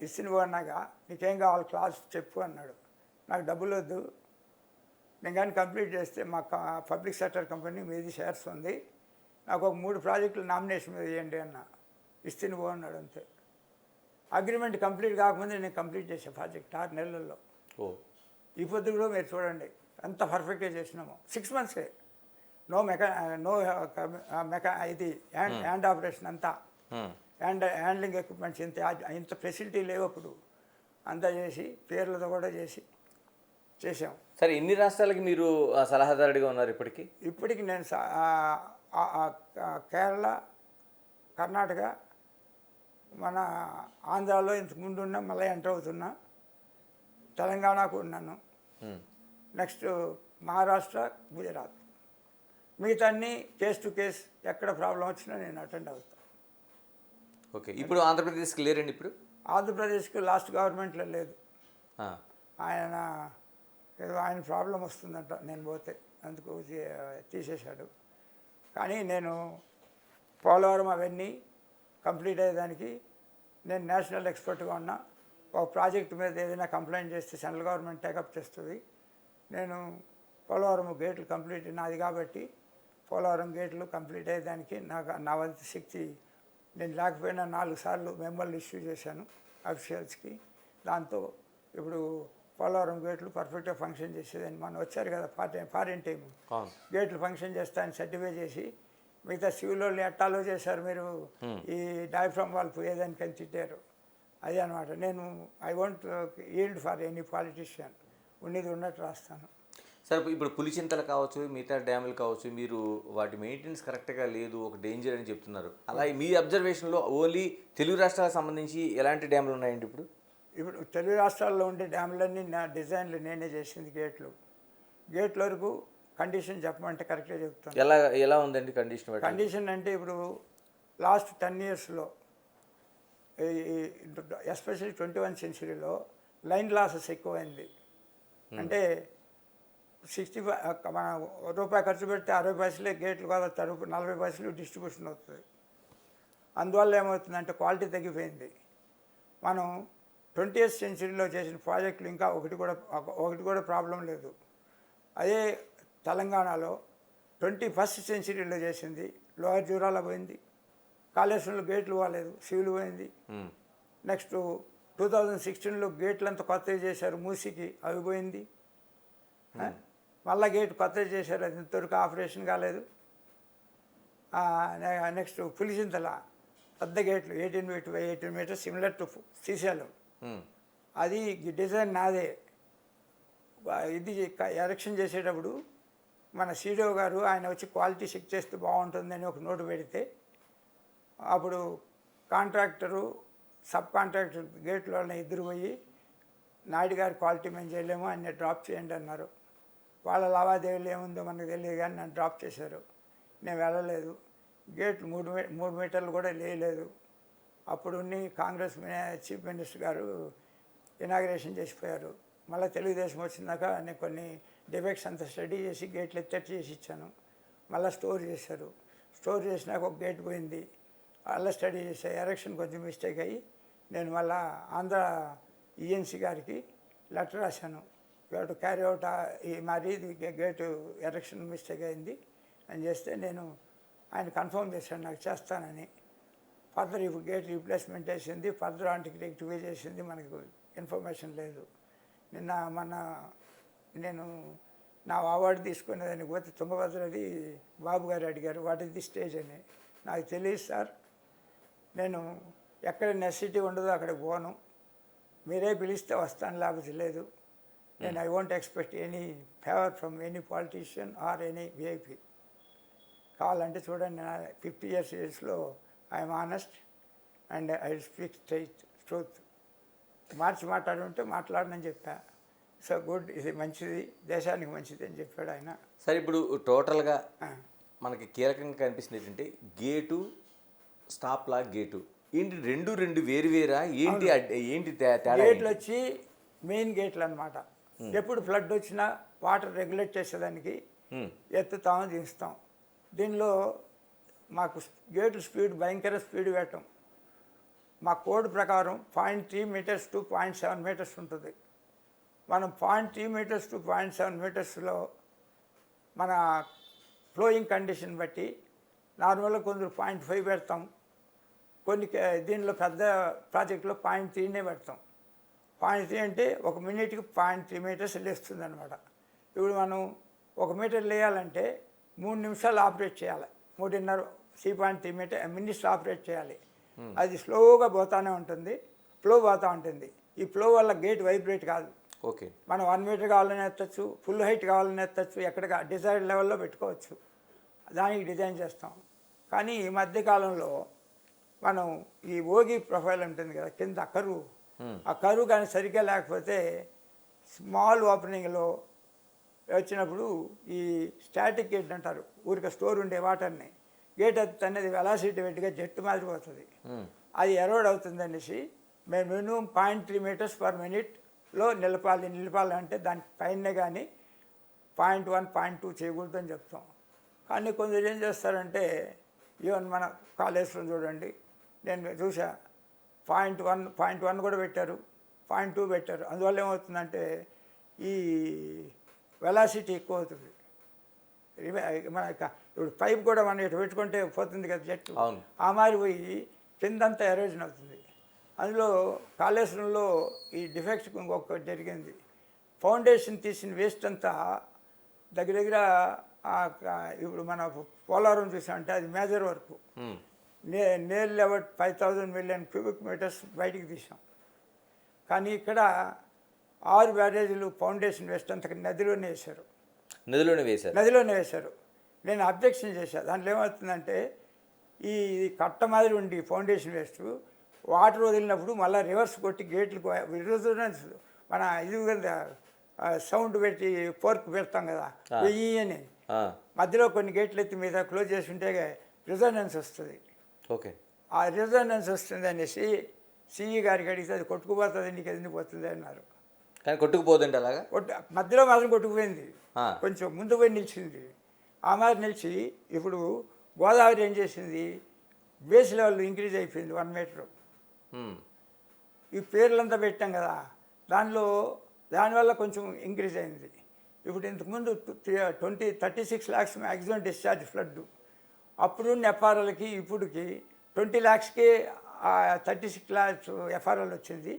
Speaker 2: ఇస్తిని పో అన్నాక నీకేం కావాలి క్లాస్ చెప్పు అన్నాడు. నాకు డబ్బులు వద్దు, నేను కానీ కంప్లీట్ చేస్తే మా పబ్లిక్ సెక్టర్ కంపెనీ మీది షేర్స్ ఉంది, నాకు ఒక 3 ప్రాజెక్టులు నామినేషన్ మీద చేయండి అన్న. ఇస్తిని పో అన్నాడు అంతే. అగ్రిమెంట్ కంప్లీట్ కాకముందే నేను కంప్లీట్ చేసే ప్రాజెక్ట్ 6 నెలల్లో. ఈ పొద్దు కూడా మీరు చూడండి ఎంత పర్ఫెక్ట్గా చేసినామో. 6 months నో ఇది హ్యాండ్ ఆపరేషన్ అంతా, హ్యాండ్లింగ్ ఎక్విప్మెంట్స్ ఇంత ఫెసిలిటీ లేవు అప్పుడు. అంతా చేసి పేర్లతో కూడా చేసాం.
Speaker 1: సరే ఎన్ని రాష్ట్రాలకి మీరు సలహాదారుడిగా ఉన్నారు ఇప్పటికి?
Speaker 2: ఇప్పటికి నేను కేరళ, కర్ణాటక, మన ఆంధ్రాలో ఇంతకు ముందు ఉన్నా, మళ్ళీ ఎంటర్ అవుతున్నా, తెలంగాణకు ఉన్నాను, నెక్స్ట్ మహారాష్ట్ర, గుజరాత్. మిగతా అన్నీ కేస్ టు కేస్ ఎక్కడ ప్రాబ్లం వచ్చినా నేను అటెండ్ అవుతాను.
Speaker 1: ఓకే, ఇప్పుడు ఆంధ్రప్రదేశ్కి లేరండి? ఇప్పుడు
Speaker 2: ఆంధ్రప్రదేశ్కి లాస్ట్ గవర్నమెంట్లో లేదు. ఆయన ఏదో ఆయన ప్రాబ్లం వస్తుందంట నేను పోతే, అందుకు తీసేశాడు. కానీ నేను పోలవరం అవన్నీ కంప్లీట్ అయ్యేదానికి నేను నేషనల్ ఎక్స్పర్ట్గా ఉన్నా. ఒక ప్రాజెక్ట్ మీద ఏదైనా కంప్లైంట్ చేస్తే సెంట్రల్ గవర్నమెంట్ టేకప్ చేస్తుంది. నేను పోలవరం గేట్లు కంప్లీట్ నాది కాబట్టి పోలవరం గేట్లు కంప్లీట్ అయ్యేదానికి నా వంతు శక్తి నేను లేకపోయినా 4 సార్లు మెమోలు ఇష్యూ చేశాను అఫీషియల్స్కి. దాంతో ఇప్పుడు పోలవరం గేట్లు పర్ఫెక్ట్గా ఫంక్షన్ చేసేదని మనం వచ్చారు కదా ఫారిన్ టీమ్, గేట్లు ఫంక్షన్ చేస్తాయని సర్టిఫై చేసి మిగతా సివిల్ వాళ్ళు ఎట్టాలో చేశారు మీరు, ఈ డయాఫ్రమ్ వాళ్ళు పోయేదానికని తిట్టారు. అదే అనమాట. నేను I want yield for any politician, ఉన్నది ఉన్నట్టు రాస్తాను.
Speaker 1: సార్ ఇప్పుడు పులిచింతలు కావచ్చు, మిగతా డ్యాములు కావచ్చు, మీరు వాటి మెయింటెనెన్స్ కరెక్ట్గా లేదు, ఒక డేంజర్ అని చెప్తున్నారు. అలాగే మీ అబ్జర్వేషన్లో ఓన్లీ తెలుగు రాష్ట్రాలకు సంబంధించి ఎలాంటి డ్యాములు ఉన్నాయండి?
Speaker 2: ఇప్పుడు తెలుగు రాష్ట్రాల్లో ఉండే డ్యాములన్నీ నా డిజైన్లు నేనే చేసింది. గేట్ల వరకు కండిషన్ చెప్పమంటే కరెక్ట్గా చెప్తాను.
Speaker 1: ఎలా ఉందండి కండిషన్?
Speaker 2: కండిషన్ అంటే ఇప్పుడు లాస్ట్ 10 yearsలో ఎస్పెషల్లీ 21th centuryలో లైన్ లాసెస్ ఎక్కువైంది. అంటే 65 మన రూపాయి ఖర్చు పెడితే 60 పైసలే గేట్లు కాదు, 40 పైసలు డిస్ట్రిబ్యూషన్ అవుతుంది. అందువల్ల ఏమవుతుందంటే క్వాలిటీ తగ్గిపోయింది. మనం 20th centuryలో చేసిన ప్రాజెక్టులు ఇంకా ఒకటి కూడా ప్రాబ్లం లేదు. అదే తెలంగాణలో 21st centuryలో చేసింది లోయర్ జూరాల పోయింది, కాళేశ్వరంలో గేట్లు పోలేదు, సివిల్ పోయింది. నెక్స్ట్ 2016లో గేట్లు అంతా కొత్తవి చేశారు, మూసికి అవి పోయింది. మళ్ళీ గేట్ కొత్తవి చేశారు, అది ఇంతవరకు ఆపరేషన్ కాలేదు. నెక్స్ట్ పులిచింతల పెద్ద గేట్లు 18 meters సిమిలర్ టు శ్రీశైలం, అది డిజైన్ నాదే. ఇది ఎరెక్షన్ చేసేటప్పుడు మన సీడో గారు ఆయన వచ్చి క్వాలిటీ చెక్ చేస్తే బాగుంటుందని ఒక నోటు పెడితే, అప్పుడు కాంట్రాక్టరు సబ్ కాంట్రాక్టర్ గేట్లో ఇద్దరు పోయి నాయుడు గారి క్వాలిటీ మేము చేయలేము, ఆయన డ్రాప్ చేయండి అన్నారు. వాళ్ళ లావాదేవీలు ఏముందో మనకు తెలియదు కానీ నన్ను డ్రాప్ చేశారు. నేను వెళ్ళలేదు. గేట్లు 3 మీటర్లు కూడా లేదు. అప్పుడు కాంగ్రెస్ చీఫ్ మినిస్టర్ గారు ఇనాగ్రేషన్ చేసిపోయారు. మళ్ళీ తెలుగుదేశం వచ్చినాక నేను కొన్ని డిఫెక్ట్స్ అంతా స్టడీ చేసి గేట్లు ఎత్తటి చేసి ఇచ్చాను. మళ్ళీ స్టోర్ చేశారు. స్టోర్ చేసినాక ఒక గేట్ పోయింది, అలా స్టడీ చేసా. ఎరెక్షన్ కొంచెం మిస్టేక్ అయ్యి నేను మళ్ళీ ఆంధ్ర ఈఎన్సీ గారికి లెటర్ రాశాను. టు క్యారీ అవుట్ ఈ మరి గేటు ఎరెక్షన్ మిస్టేక్ అయింది అని చేస్తే, నేను ఆయన కన్ఫర్మ్ చేశాడు నాకు చేస్తానని. ఫర్దర్ ఇప్పుడు గేట్ రీప్లేస్మెంట్ చేసింది, ఫర్దర్ ఆంటికి రెక్టిఫై చేసింది, మనకు ఇన్ఫర్మేషన్ లేదు. మొన్న నేను నా అవార్డు తీసుకునేదానికి పోతే తుంగభద్రది బాబు గారు అడిగారు వాట్ ఇస్ ది స్టేజ్ అని. నాకు తెలియదు సార్, నేను ఎక్కడ నెసిటీ ఉండదో అక్కడికి పోను, మీరే పిలిస్తే వస్తాను లేకపోతే లేదు. నేను I won't expect any favour from any politician or any VIP. కావాలంటే చూడండి, నా 50 years ఏజ్లో I'm honest and I speak truth. మాట్లాడుంటే మాట్లాడనని చెప్పా. సో గుడ్, ఇది మంచిది, దేశానికి మంచిది అని చెప్పాడు ఆయన.
Speaker 1: సరే, ఇప్పుడు టోటల్గా మనకి కీలకంగా కనిపిస్తుంది ఏంటంటే గేటు, స్టాప్ లాక్ గేటు ఏంటి, రెండు వేరు వేరా ఏంటి? ఏంటి తేడా?
Speaker 2: గేట్లు వచ్చి మెయిన్ గేట్లు అనమాట. ఎప్పుడు ఫ్లడ్ వచ్చినా వాటర్ రెగ్యులేట్ చేసేదానికి ఎత్తుతాం, దించుతాం. దీనిలో మాకు గేట్లు స్పీడ్ భయంకర స్పీడ్ పెట్టం. మా కోడ్ ప్రకారం 0.3 meters to 0.7 meters ఉంటుంది. మనం 0.3 meters to 0.7 metersలో మన ఫ్లోయింగ్ కండిషన్ బట్టి నార్మల్గా కొందరు 0.5 పెడతాం, కొన్ని దీనిలో పెద్ద ప్రాజెక్టులో 0.3 పెడతాం. 0.3 అంటే 1 minute 0.3 meters లేస్తుంది అనమాట. ఇప్పుడు మనం 1 meter లేయాలంటే 3 నిమిషాలు ఆపరేట్ చేయాలి, 3.5 3.3 minutes ఆపరేట్ చేయాలి. అది స్లోగా పోతానే ఉంటుంది, ఫ్లో పోతూ ఉంటుంది. ఈ ఫ్లో వల్ల గేట్ వైబ్రేట్ కాదు.
Speaker 1: ఓకే,
Speaker 2: మనం 1 meter కావాలని ఎత్తచ్చు, ఫుల్ హైట్ కావాలని ఎత్తచ్చు, ఎక్కడ డిజైర్డ్ లెవెల్లో పెట్టుకోవచ్చు, దానికి డిజైన్ చేస్తాం. కానీ ఈ మధ్యకాలంలో మనం ఈ ఓగి ప్రొఫైల్ ఉంటుంది కదా కింద కరువు, ఆ కరువు కానీ సరిగ్గా లేకపోతే స్మాల్ ఓపెనింగ్లో వచ్చినప్పుడు ఈ స్టాటిక్ గేట్ అంటారు, ఊరికే స్టోర్ ఉండే వాటర్ని గేట్ ఎత్తుతుంది, అనేది వెలాసిటీ వెంటగా జట్టు మారిపోతుంది, అది ఎరోడ్ అవుతుంది అనేసి మేము మినిమం 0.3 meters per minuteలో నిలపాలంటే దానికి పైనే కానీ 0.1 0.2 చేయకూడదు అని చెప్తాం. కానీ కొందరు ఏం చేస్తారంటే, ఈవెన్ మన కాలేజ్లో చూడండి, నేను చూసా 0.1 కూడా పెట్టారు, 0.2 పెట్టారు. అందువల్ల ఏమవుతుందంటే ఈ వెలాసిటీ ఎక్కువ అవుతుంది. మన ఇప్పుడు పైప్ కూడా మనం ఇటు పెట్టుకుంటే పోతుంది కదా జట్టు, ఆ మారి పోయి కిందంతా ఎరోజన్ అవుతుంది. అందులో కాళేశ్వరంలో ఈ డిఫెక్ట్స్ ఇంకొకటి జరిగింది. ఫౌండేషన్ తీసిన వేస్ట్ అంతా దగ్గర ఇప్పుడు మన పోలవరం చూసామంటే అది మేజర్ వరకు nail level 5,000 million cubic meters బయటికి తీసాం. కానీ ఇక్కడ 6 బ్యారేజీలు ఫౌండేషన్ వేస్ట్ అంత నదిలోనే వేశారు. నేను అబ్జెక్షన్ చేశాను. దాంట్లో ఏమవుతుందంటే ఈ కట్ట మాదిరి ఉండి ఫౌండేషన్ వేస్ట్ వాటర్ వదిలినప్పుడు మళ్ళీ రివర్స్ కొట్టి గేట్లకు రెజొనెన్స్, మన ఇది సౌండ్ పెట్టి ఫోర్క్ పెడతాం కదా వెయ్యి అని, మధ్యలో కొన్ని గేట్లు ఎత్తి మీద క్లోజ్ చేసి ఉంటే రెజొనెన్స్ వస్తుంది.
Speaker 1: ఓకే,
Speaker 2: ఆ రెజొనెన్స్ వస్తుంది అనేసి సిఈ గారికి అడిగితే అది కొట్టుకుపోతుంది, నీకు ఎందుకు పోతుంది అన్నారు.
Speaker 1: కానీ కొట్టుకుపోతుంటే అలాగా
Speaker 2: మధ్యలో మాత్రం కొట్టుకుపోయింది, కొంచెం ముందు పోయి నిలిచింది. ఆ మాదిరి నిలిచి ఇప్పుడు గోదావరి ఏం చేసింది, బేస్ లెవెల్ ఇంక్రీజ్ అయిపోయింది 1 meter. ఈ పేర్లంతా పెట్టాం కదా, దానివల్ల కొంచెం ఇంక్రీజ్ అయింది. ఇప్పుడు ఇంతకుముందు 36 lakhs మ్యాక్సిమం డిశ్చార్జ్ ఫ్లడ్, అప్పుడు ఎఫ్ఆర్ఎల్కి ఇప్పుడుకి 20 lakhsకి 36 lakhs ఎఫ్ఆర్ఎల్ వచ్చింది.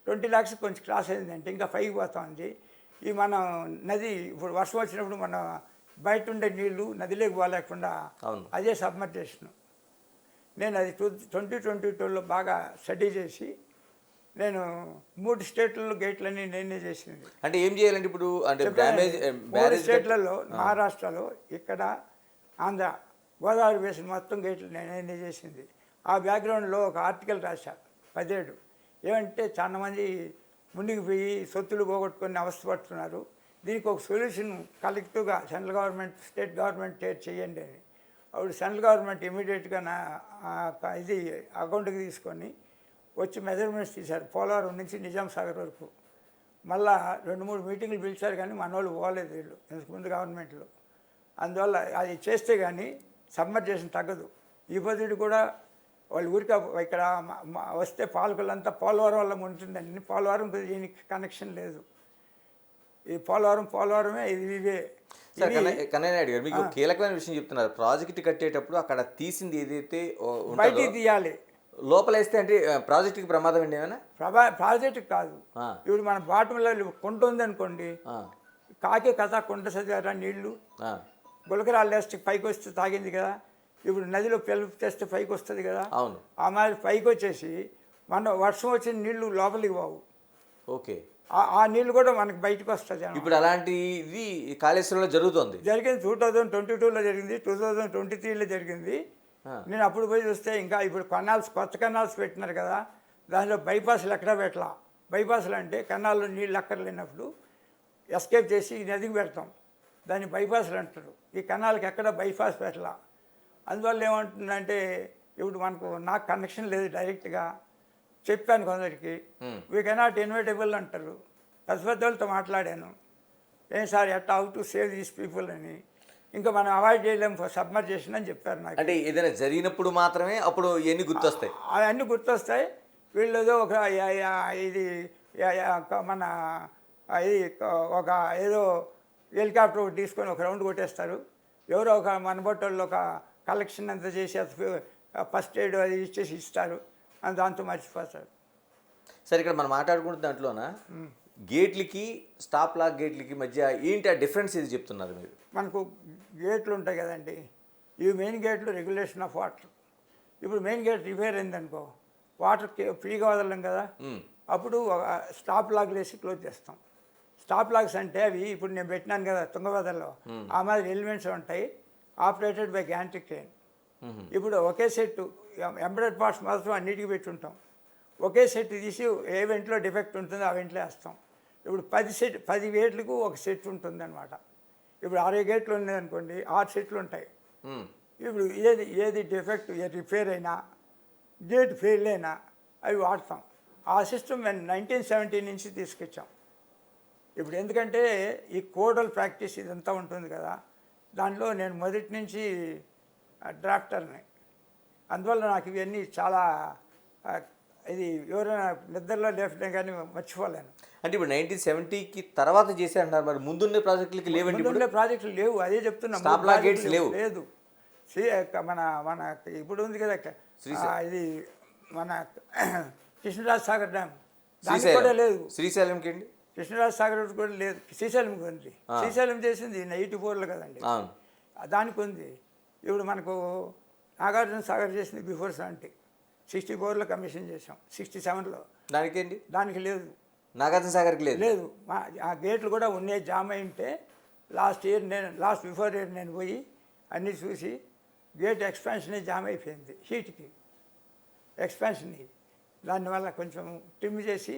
Speaker 2: 20 lakhs కొంచెం క్రాస్ అయిందంటే ఇంకా 5 పోతా ఉంది. ఈ మన నది ఇప్పుడు వర్షం వచ్చినప్పుడు మన బయట ఉండే నీళ్లు నదిలోకి పోలేకుండా అదే సబ్మర్జేషన్. నేను అది 2022లో బాగా స్టడీ చేసి నేను 3 స్టేట్లలో గేట్లన్నీ నేనే చేసింది.
Speaker 1: అంటే ఏం చేయాలంటే ఇప్పుడు అంటే
Speaker 2: 3 స్టేట్లలో మహారాష్ట్రలో, ఇక్కడ ఆంధ్ర, గోదావరి బేసిన్ మొత్తం గేట్లు నేనే చేసింది. ఆ బ్యాక్గ్రౌండ్లో ఒక ఆర్టికల్ రాశా 17 ఏమంటే చాలామంది ముందుకు పోయి సొత్తులు పోగొట్టుకొని అవస్థపడుతున్నారు, దీనికి ఒక సొల్యూషన్ కలెక్టివ్గా సెంట్రల్ గవర్నమెంట్ స్టేట్ గవర్నమెంట్ చేయండి అని. అప్పుడు సెంట్రల్ గవర్నమెంట్ ఇమీడియట్గా ఇది అకౌంట్కి తీసుకొని వచ్చి మెజర్మెంట్స్ తీశారు పోలవరం నుంచి నిజాం సాగర్ వరకు. మళ్ళా 2-3 మీటింగ్లు పిలిచారు కానీ మన వాళ్ళు పోలేదు వీళ్ళు ఇంతకుముందు గవర్నమెంట్లో. అందువల్ల అది చేస్తే కానీ సబ్మర్జేషన్ తగ్గదు. ఈ పద్ధతి కూడా వాళ్ళు ఊరిక ఇక్కడ వస్తే పాలకులంతా పోలవరం వల్ల ఉంటుందండి, పోలవరం దీనికి కనెక్షన్ లేదు. ఈ పోలవరమే ఇవే
Speaker 1: సార్ కన్నయ్య నాయుడు గారు మీకు కీలకమైన విషయం చెప్తున్నారు. ప్రాజెక్ట్ కట్టేటప్పుడు అక్కడ తీసింది ఏదైతే ఉంటుందో
Speaker 2: బయటికి తీయాలి.
Speaker 1: లోపల వేస్తే అంటే ప్రాజెక్టుకి ప్రమాదం అండి ఏమైనా?
Speaker 2: ప్రాజెక్ట్ కాదు, ఇప్పుడు మన బాటంలో కుంట ఉంది అనుకోండి, కాకే కథ కుంట సరిగా నీళ్లు గులకరాలు వేస్తే పైకి వస్తే తాగింది కదా, ఇప్పుడు నదిలో పెలుపు తెస్తే పైకి వస్తుంది కదా,
Speaker 1: అవును,
Speaker 2: ఆ మాదిరి పైకి వచ్చేసి మన వర్షం వచ్చిన నీళ్లు లోపలికి పోవు.
Speaker 1: ఓకే,
Speaker 2: ఆ నీళ్లు కూడా మనకి బయటకు వస్తుంది.
Speaker 1: ఇప్పుడు అలాంటి ఇది కాళేశ్వరంలో జరుగుతుంది.
Speaker 2: జరిగింది 2022లో జరిగింది, 2023లో జరిగింది. నేను అప్పుడు పోయి చూస్తే ఇంకా ఇప్పుడు కొత్త కెనాల్స్ పెట్టినారు కదా, దానిలో బైపాస్లు ఎక్కడా పెట్టలా. బైపాస్లు అంటే కెనాల్లో నీళ్ళు అక్కర్లేనప్పుడు ఎస్కేప్ చేసి ఈ నదికి పెడతాం, దాన్ని బైపాస్లు అంటారు. ఈ కెనాల్కి ఎక్కడ బైపాస్ పెట్టలా. అందువల్ల ఏమంటుందంటే ఇప్పుడు నాకు కనెక్షన్ లేదు డైరెక్ట్గా. చెప్పాను కొందరికి, వీ కెనాట్ ఇన్వైటబుల్ అంటారు. పెద్దలతో మాట్లాడాను, ఏం sir at how to save these people అని. ఇంకా మనం అవాయిడ్ చేయలేము సబ్మర్జేషన్ అని చెప్పారు నాకు.
Speaker 1: అంటే ఏదైనా జరిగినప్పుడు మాత్రమే అప్పుడు ఇవన్నీ గుర్తొస్తాయి,
Speaker 2: అవన్నీ గుర్తొస్తాయి. వీళ్ళు ఏదో ఒక ఇది మన ఇది ఒక ఏదో హెలికాప్టర్ ఒకటి తీసుకొని ఒక రౌండ్ కొట్టేస్తారు. ఎవరో ఒక మన బొట్టోళ్ళు ఒక కలెక్షన్ అంతా చేసి ఫస్ట్ ఎయిడ్ అది ఇచ్చేసి ఇస్తారు, అని దాంతో మర్చిపోతారు.
Speaker 1: సరే ఇక్కడ మనం మాట్లాడుకుంటున్న దాంట్లోన గేట్లకి స్టాప్ లాక్ గేట్లకి మధ్య ఏంటి ఆ డిఫరెన్స్ ఇది చెప్తున్నారు మీరు?
Speaker 2: మనకు గేట్లు ఉంటాయి కదండి, ఇవి మెయిన్ గేట్లు రెగ్యులేషన్ ఆఫ్ వాటర్. ఇప్పుడు మెయిన్ గేట్ రిపేర్ అయిందనుకో, వాటర్ ఫ్రీగా వదలం కదా, అప్పుడు స్టాప్ లాక్లు వేసి క్లోజ్ చేస్తాం. స్టాప్ లాక్స్ అంటే అవి ఇప్పుడు నేను పెట్టినాను కదా తుంగభద్రలో, ఆ మాదిరి ఎలిమెంట్స్ ఉంటాయి, ఆపరేటెడ్ బై గ్యాంట్రిక్ ట్రైన్. ఇప్పుడు ఒకే సెట్ ఎంబ్రాయిడ్ పార్ట్స్ మాత్రం అన్నిటికీ పెట్టుంటాం. ఒకే సెట్ తీసి ఏ వెంట్లో డిఫెక్ట్ ఉంటుందో ఆ వెంట్లో వేస్తాం. ఇప్పుడు 10 గేట్లకు ఒక సెట్ ఉంటుంది అనమాట. ఇప్పుడు 6 గేట్లు ఉన్నాయనుకోండి, 6 సెట్లు ఉంటాయి. ఇప్పుడు ఏది డిఫెక్ట్ రిపేర్ అయినా గేట్ ఫెయిల్ అయినా అవి వాడతాం. ఆ సిస్టమ్ మేము 1970 నుంచి తీసుకొచ్చాం. ఇప్పుడు ఎందుకంటే ఈ కోడల్ ప్రాక్టీస్ ఇదంతా ఉంటుంది కదా, దాంట్లో నేను మొదటి నుంచి డ్రాఫ్టర్ని. అందువల్ల నాకు ఇవన్నీ చాలా ఇది ఎవరైనా నిద్రలో లేపినా కానీ మర్చిపోలేను.
Speaker 1: అంటే ఇప్పుడు 1970కి తర్వాత చేశారంటారు, మరి ముందున్న ప్రాజెక్టులకి లేవండి?
Speaker 2: ముందున్న ప్రాజెక్టులు లేవు, అదే చెప్తున్నా.
Speaker 1: స్టాప్ లాక్ గేట్స్ లేవు.
Speaker 2: లేదు. మన ఇప్పుడు ఉంది కదా ఇది మన కృష్ణరాజ సాగర్ డ్యామ్, దానికి కూడా లేదు.
Speaker 1: శ్రీశైలంకి అండి,
Speaker 2: కృష్ణరాజ సాగర్ కూడా లేదు. శ్రీశైలంకి ఉంది. శ్రీశైలం చేసింది 94లో కదండి, దానికి ఉంది. ఇప్పుడు మనకు నాగార్జున సాగర్ చేసింది బిఫోర్ 70, 64లో కమిషన్ చేసాం, 67లో.
Speaker 1: దానికేంటి?
Speaker 2: దానికి లేదు.
Speaker 1: నాగార్జున సాగర్కి లేదు.
Speaker 2: ఆ గేట్లు కూడా ఉన్నాయి, జామ్ అయి ఉంటే బిఫోర్ ఇయర్ నేను పోయి అన్నీ చూసి గేట్ ఎక్స్పాన్షన్ జామ్ అయిపోయింది హీట్కి, ఎక్స్పాన్షన్. దానివల్ల కొంచెం ట్రిమ్ చేసి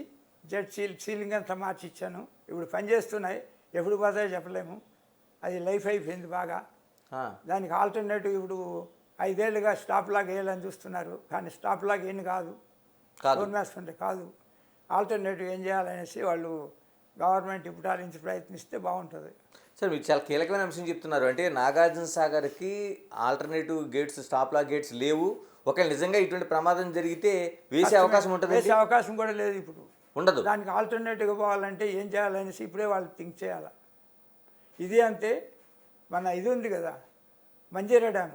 Speaker 2: సీలింగ్ అంతా మార్చి ఇచ్చాను. ఇప్పుడు పనిచేస్తున్నాయి, ఎప్పుడు పోతాయో చెప్పలేము. అది లైఫ్ అయిపోయింది బాగా. దానికి ఆల్టర్నేటివ్ ఇప్పుడు 5 ఏళ్ళుగా స్టాప్ లాగ్ వేయాలని చూస్తున్నారు, కానీ స్టాప్ లాగ్ ఏం కాదు, ఫోన్ వేస్తుంటే కాదు. ఆల్టర్నేటివ్ ఏం చేయాలనేసి వాళ్ళు గవర్నమెంట్ ఇప్పటాలించి ప్రయత్నిస్తే బాగుంటుంది.
Speaker 1: సార్ మీరు చాలా కీలకమైన అంశం చెప్తున్నారు. అంటే నాగార్జున సాగర్కి alternative gates, stop lock gates లేవు. ఒకవేళ నిజంగా ఇటువంటి ప్రమాదం జరిగితే వేసే అవకాశం ఉంటుంది?
Speaker 2: వేసే అవకాశం కూడా లేదు, ఇప్పుడు
Speaker 1: ఉండదు.
Speaker 2: దానికి ఆల్టర్నేటివ్గా పోవాలంటే ఏం చేయాలనేసి ఇప్పుడే వాళ్ళు థింక్ చేయాలి. ఇది అంతే. మన ఇది ఉంది కదా మంజీరా డ్యామ్,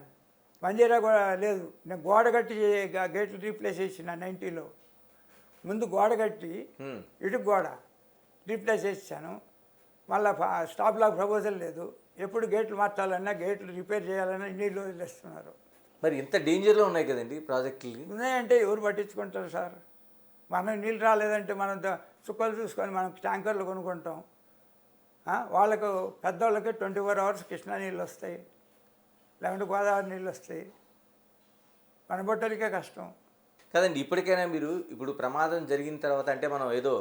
Speaker 2: మంజీరా కూడా లేదు. నేను గోడ కట్టి గేట్లు రీప్లేస్ చేసిన 90లో. ముందు గోడ కట్టి ఇటు గోడ రీప్లేస్ చేసాను. మళ్ళీ స్టాప్ లాక్ ప్రపోజల్ లేదు. ఎప్పుడు గేట్లు మార్చాలన్నా గేట్లు రిపేర్ చేయాలన్నా నీళ్ళు వదిలేస్తున్నారు.
Speaker 1: మరి ఇంత డేంజర్లో ఉన్నాయి కదండి ప్రాజెక్టులు.
Speaker 2: ఉన్నాయంటే ఎవరు పట్టించుకుంటారు సార్? మనం నీళ్ళు రాలేదంటే మనం చుక్కలు చూసుకొని మనం ట్యాంకర్లు కొనుక్కుంటాం. వాళ్ళకు పెద్దవాళ్ళకి 24 hours కృష్ణా నీళ్ళు వస్తాయి, లేకుంటే గోదావరి నీళ్ళు వస్తాయి. మన బొట్టలకే కష్టం
Speaker 1: కదండి. ఇప్పటికైనా మీరు ఇప్పుడు ప్రమాదం జరిగిన తర్వాత అంటే మనం ఏదో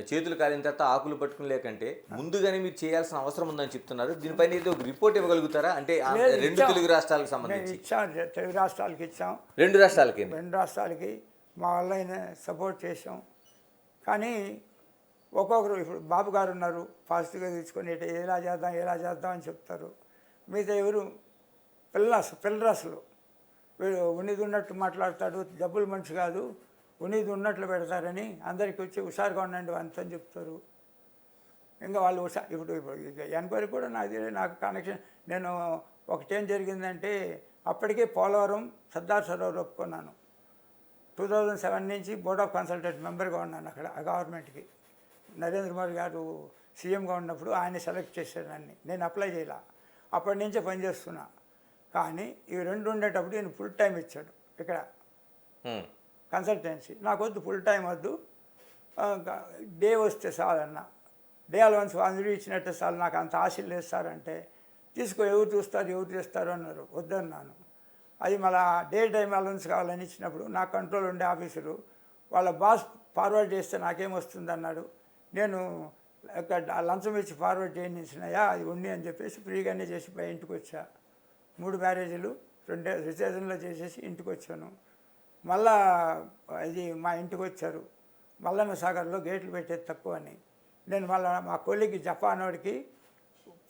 Speaker 1: చేతులు కాలిన తర్వాత ఆకులు పట్టుకుని లేకంటే ముందుగానే మీరు చేయాల్సిన అవసరం ఉందని చెప్తున్నారు. దీనిపైన ఏదో ఒక రిపోర్ట్ ఇవ్వగలుగుతారా? అంటే 2 తెలుగు రాష్ట్రాలకు సంబంధించి
Speaker 2: ఇచ్చాం, తెలుగు రాష్ట్రాలకి ఇచ్చాం.
Speaker 1: 2 రాష్ట్రాలకి? 2
Speaker 2: రాష్ట్రాలకి మా వల్ల సపోర్ట్ చేసాం. కానీ ఒక్కొక్కరు ఇప్పుడు బాబు గారు ఉన్నారు, పాజిటివ్గా తీసుకొని ఎలా చేద్దాం అని చెప్తారు. మిగతా ఎవరు పిల్లరసలు వీడు ఉన్నది ఉన్నట్టు మాట్లాడతాడు, డబ్బులు మనిషి కాదు, ఉన్నది ఉన్నట్లు పెడతారని అందరికీ వచ్చి హుషారుగా ఉండండి అంతని చెప్తారు. ఇంకా వాళ్ళు ఇప్పుడు ఎంక్వైరీ కూడా నాకు కనెక్షన్. నేను ఒకటేం జరిగిందంటే అప్పటికే పోలవరం సర్దార్ సరోవర్ ఒప్పుకున్నాను. 2007 నుంచి బోర్డ్ ఆఫ్ కన్సల్టెంట్ మెంబర్గా ఉన్నాను అక్కడ ఆ గవర్నమెంట్కి. నరేంద్ర మోడీ గారు సీఎంగా ఉన్నప్పుడు ఆయన సెలెక్ట్ చేశారు నన్ను. నేను అప్లై చేయాల, అప్పటి నుంచే పనిచేస్తున్నా. కానీ ఇవి రెండు ఉండేటప్పుడు నేను ఫుల్ టైం ఇచ్చాడు ఇక్కడ కన్సల్టెన్సీ. నాకు వద్దు, ఫుల్ టైం వద్దు, డే వస్తే చాలన్న. డే అలవన్స్ అందరూ ఇచ్చినట్టే చాలు, నాకు అంత ఆశలు లేదు సార్ అంటే, తీసుకో ఎవరు చేస్తారు అన్నారు. వద్దన్నాను. అది మళ్ళీ డే టైం అలవన్స్ కావాలని ఇచ్చినప్పుడు నా కంట్రోల్ ఉండే ఆఫీసరు వాళ్ళ బాస్ ఫార్వర్డ్ చేస్తే నాకేం వస్తుంది అన్నాడు. నేను లంచం ఇచ్చి ఫార్వర్డ్ చేయించినాయా, అది ఉండి అని చెప్పేసి ఫ్రీగానే చేసి ఇంటికి వచ్చా. 3 మ్యారేజీలు 2 రిసెప్షన్లో చేసేసి ఇంటికి వచ్చాను. మళ్ళా ఇది మా ఇంటికి వచ్చారు, మల్లన్న సాగర్లో గేట్లు పెట్టేది తక్కువ అని. నేను మళ్ళీ మా కొలీగ్కి జపాన్ వాడికి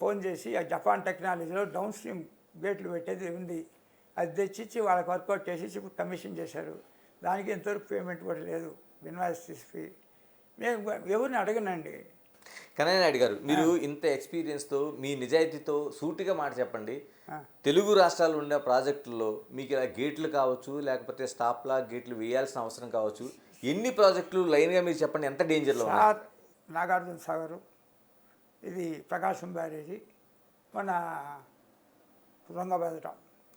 Speaker 2: ఫోన్ చేసి ఆ జపాన్ టెక్నాలజీలో డౌన్ స్ట్రీమ్ గేట్లు పెట్టేది ఉంది, అది తెచ్చిచ్చి వాళ్ళకి వర్కౌట్ చేసి ఇప్పుడు కమిషన్ చేశారు. దానికి ఇంతవరకు పేమెంట్ కూడా లేదు, ఇన్వాయిస్ తీసి. మేము ఎవరిని అడగనండి.
Speaker 1: కనయ్య నాయుడు గారు, మీరు ఇంత ఎక్స్పీరియన్స్తో మీ నిజాయితీతో సూటిగా మాట చెప్పండి. తెలుగు రాష్ట్రాలు ఉన్న ప్రాజెక్టుల్లో మీకు ఇలా గేట్లు కావచ్చు, లేకపోతే స్టాప్లా గేట్లు వేయాల్సిన అవసరం కావచ్చు, ఎన్ని ప్రాజెక్టులు లైన్గా మీరు చెప్పండి, ఎంత డేంజర్లో ఉన్నాయి?
Speaker 2: సార్, నాగార్జున సాగరు, ఇది ప్రకాశం బ్యారేజీ, మన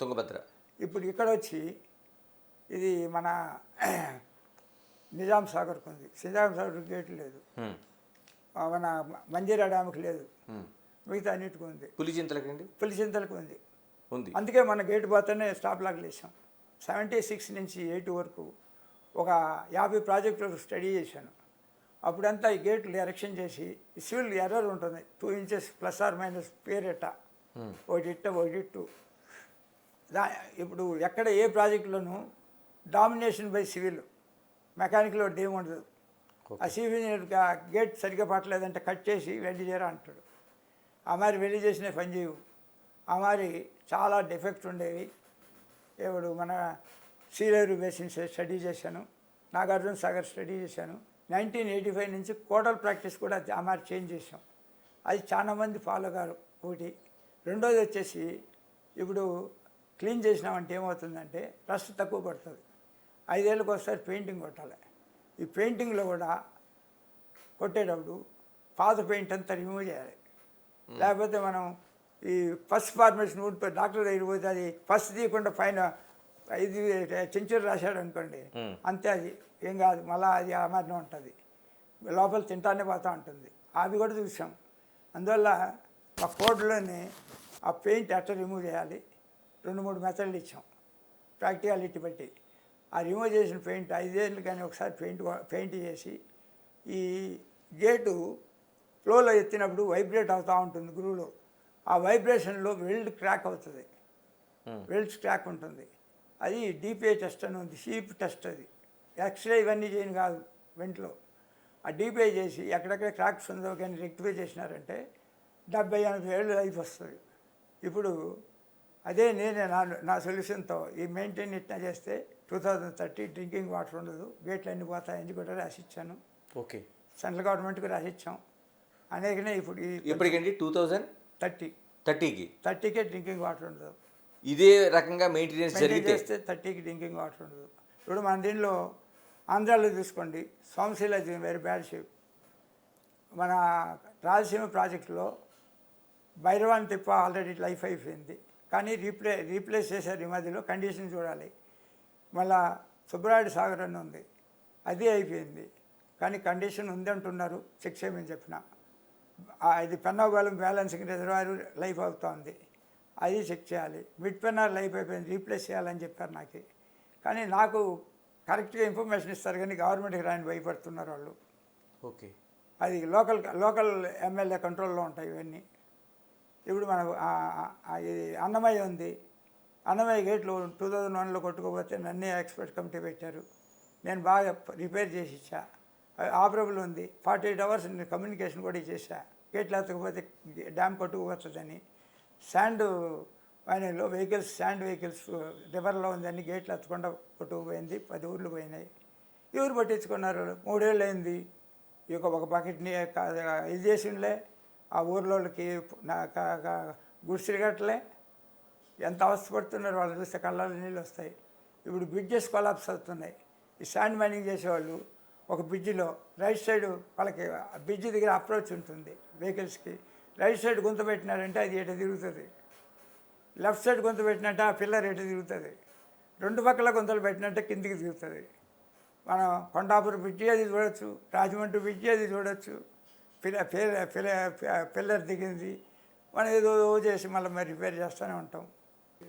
Speaker 2: తుంగభద్ర. ఇప్పుడు ఇక్కడ వచ్చి ఇది మన నిజాం సాగర్కి ఉంది. నిజాం సాగర్ గేట్ లేదు, మన మంజీరా డ్యామ్కి లేదు, మిగతా అన్నిటికి ఉంది. పులిచింతలకి ఉంది. అందుకే మన గేట్ పోతేనే స్టాప్ లాగా వేసాం. 76 నుంచి 80 వరకు ఒక 50 ప్రాజెక్టులు స్టడీ చేశాను. అప్పుడంతా ఈ గేట్లు ఎరెక్షన్ చేసి సివిల్ ఎర్రర్ ఉంటుంది, 2 ఇంచెస్ ప్లస్ ఆర్ మైనస్ పేరెట్ట, ఒకటి ఇప్పుడు ఎక్కడ ఏ ప్రాజెక్టులోనూ డామినేషన్ బై సివిల్, మెకానికల్ ఒకటి ఏమి ఉండదు. ఆ సివిల్ గేట్ సరిగ్గా పట్టలేదంటే కట్ చేసి వెల్డ్ చేయరా అంటాడు. ఆ మరి వెల్డ్ చేసిన పని చేయవు. ఆ మరి చాలా డిఫెక్ట్ ఉండేవి. ఇప్పుడు మన సీలేరు బేసిన్స్ స్టడీ చేశాను, నాగార్జున సాగర్ స్టడీ చేశాను. 1985 నుంచి కోటల్ ప్రాక్టీస్ కూడా ఆ మరి చేంజ్ చేసాం. అది చాలామంది ఫాలో గారు. ఒకటి. రెండోది వచ్చేసి ఇప్పుడు క్లీన్ చేసినామంటే ఏమవుతుందంటే రస్ట్ తక్కువ పడుతుంది. 5 ఏళ్ళకి ఒకసారి పెయింటింగ్ కొట్టాలి. ఈ పెయింటింగ్లో కూడా కొట్టేటప్పుడు పాత పెయింట్ అంతా రిమూవ్ చేయాలి. లేకపోతే మనం ఈ ఫస్ట్ ఫార్మేషన్ ఊడిపోయి డాక్టర్ దగ్గర పోతే అది ఫస్ట్ తీయకుండా పైన ఇది సెంచురీ రాశాడు అనుకోండి, అంతే, అది ఏం కాదు, మళ్ళీ అది ఆ మాదిరి ఉంటుంది, లోపల తింటానే పోతూ ఉంటుంది. అవి కూడా చూసాం. అందువల్ల మా కోడ్లోనే ఆ పెయింట్ ఎట్లా రిమూవ్ చేయాలి 2-3 మెథడ్లు ఇచ్చాం ప్రాక్టికాలిటీ బట్టి. ఆ రిమూవ్ చేసిన పెయింట్ 5 ఏళ్ళు కానీ ఒకసారి పెయింట్ చేసి, ఈ గేటు ఫ్లోలో ఎత్తినప్పుడు వైబ్రేట్ అవుతూ ఉంటుంది గురువులో. ఆ వైబ్రేషన్లో వెల్డ్ క్రాక్ అవుతుంది, వెల్డ్స్ క్రాక్ ఉంటుంది. అది డిపిఐ టెస్ట్ అని ఉంది, షీప్ టెస్ట్. అది ఎక్స్రే ఇవన్నీ చేయని కాదు వెంట్లో. ఆ డిపిఐ చేసి ఎక్కడెక్కడ క్రాక్స్ ఉందో కానీ రెక్టిఫై చేసినారంటే 70-80 ఏళ్ళు లైఫ్ వస్తుంది. ఇప్పుడు అదే నేనే నా సొల్యూషన్తో ఈ మెయింటైన్ ఇట్లా చేస్తే 2030 డ్రింకింగ్ వాటర్ ఉండదు, గేట్లు అన్నీ పోతాయని కూడా రాసిచ్చాను.
Speaker 1: ఓకే,
Speaker 2: సెంట్రల్ గవర్నమెంట్కి రాసిచ్చాం. అనేకనే ఇప్పుడు
Speaker 1: ఇప్పటికండి 2030కే
Speaker 2: డ్రింకింగ్ వాటర్ ఉండదు.
Speaker 1: ఇదే రకంగా మెయింటెనెన్స్
Speaker 2: చేస్తే 30కి డ్రింకింగ్ వాటర్ ఉండదు. ఇప్పుడు మన దీనిలో ఆంధ్రాలో తీసుకోండి, సోమశీల వెరీ బ్యాడ్ షేప్. మన రాయలసీమ ప్రాజెక్టులో భైరవాన్ తిప్ప ఆల్రెడీ లైఫ్ అయిపోయింది, కానీ రీప్లేస్ చేశారు. ఈ మధ్యలో కండిషన్ చూడాలి. మళ్ళా సుబ్బరాయుడు సాగర్ అని ఉంది, అది అయిపోయింది, కానీ కండిషన్ ఉంది అంటున్నారు, చెక్ చేయమని చెప్పిన. ఇది పెన్నాగోళం బ్యాలెన్సింగ్ రిజర్వాయర్ లైఫ్ అవుతుంది, అది చెక్ చేయాలి. మిడ్ పెన్నార్ లైఫ్ అయిపోయింది, రీప్లేస్ చేయాలని చెప్పారు నాకు. కానీ నాకు కరెక్ట్గా ఇన్ఫర్మేషన్ ఇస్తారు, కానీ గవర్నమెంట్కి రాని భయపడుతున్నారు వాళ్ళు.
Speaker 1: ఓకే,
Speaker 2: అది లోకల్ ఎమ్మెల్యే కంట్రోల్లో ఉంటాయి ఇవన్నీ. ఇప్పుడు మన ఇది అన్నమయ్య ఉంది, అన్నమయ్య గేట్లు 2001లో కొట్టుకోపోతే నన్నే ఎక్స్పర్ట్ కమిటీ పెట్టారు. నేను బాగా రిపేర్ చేసి ఇచ్చా, ఆపరబుల్ ఉంది. 48 అవర్స్ నేను కమ్యూనికేషన్ కూడా చేశా. గేట్లు ఎత్తకపోతే డ్యామ్ కొట్టుకుపోతుందని. శాండ్ వైనలో శాండ్ వెహికల్స్ రివర్లో ఉందని గేట్లు ఎత్తకుండా కొట్టుకుపోయింది, 10 ఊర్లు పోయినాయి. ఎవరు పట్టించుకున్నారు? 3 ఏళ్ళు అయింది, ఒక బకెట్ని ఇది చేసిండే ఆ ఊర్లోకి గుడిసెలు కట్టలే ఎంత అవస్థపడుతున్నారు వాళ్ళు చూస్తే కళ్ళలో నీళ్ళు వస్తాయి. ఇప్పుడు బ్రిడ్జెస్ కొలాప్స్ అవుతున్నాయి. ఈ శాండ్ మైనింగ్ చేసేవాళ్ళు ఒక బ్రిడ్జిలో రైట్ సైడ్ వాళ్ళకి బ్రిడ్జి దగ్గర అప్రోచ్ ఉంటుంది వెహికల్స్కి, రైట్ సైడ్ గుంత పెట్టినారంటే అది ఎటు తిరుగుతుంది, లెఫ్ట్ సైడ్ గుంత పెట్టినట్టే ఆ పిల్లర్ ఎటు తిరుగుతుంది, రెండు పక్కల గుంతలు పెట్టినట్టే కిందికి తిరుగుతుంది. మనం కొండాపురం బ్రిడ్జి అది చూడొచ్చు, రాజమండ్రి బ్రిడ్జి అది చూడొచ్చు, పిల్లర్ దిగింది, మనం ఏదో చేసి మళ్ళీ మరి రిపేర్ చేస్తూనే ఉంటాం.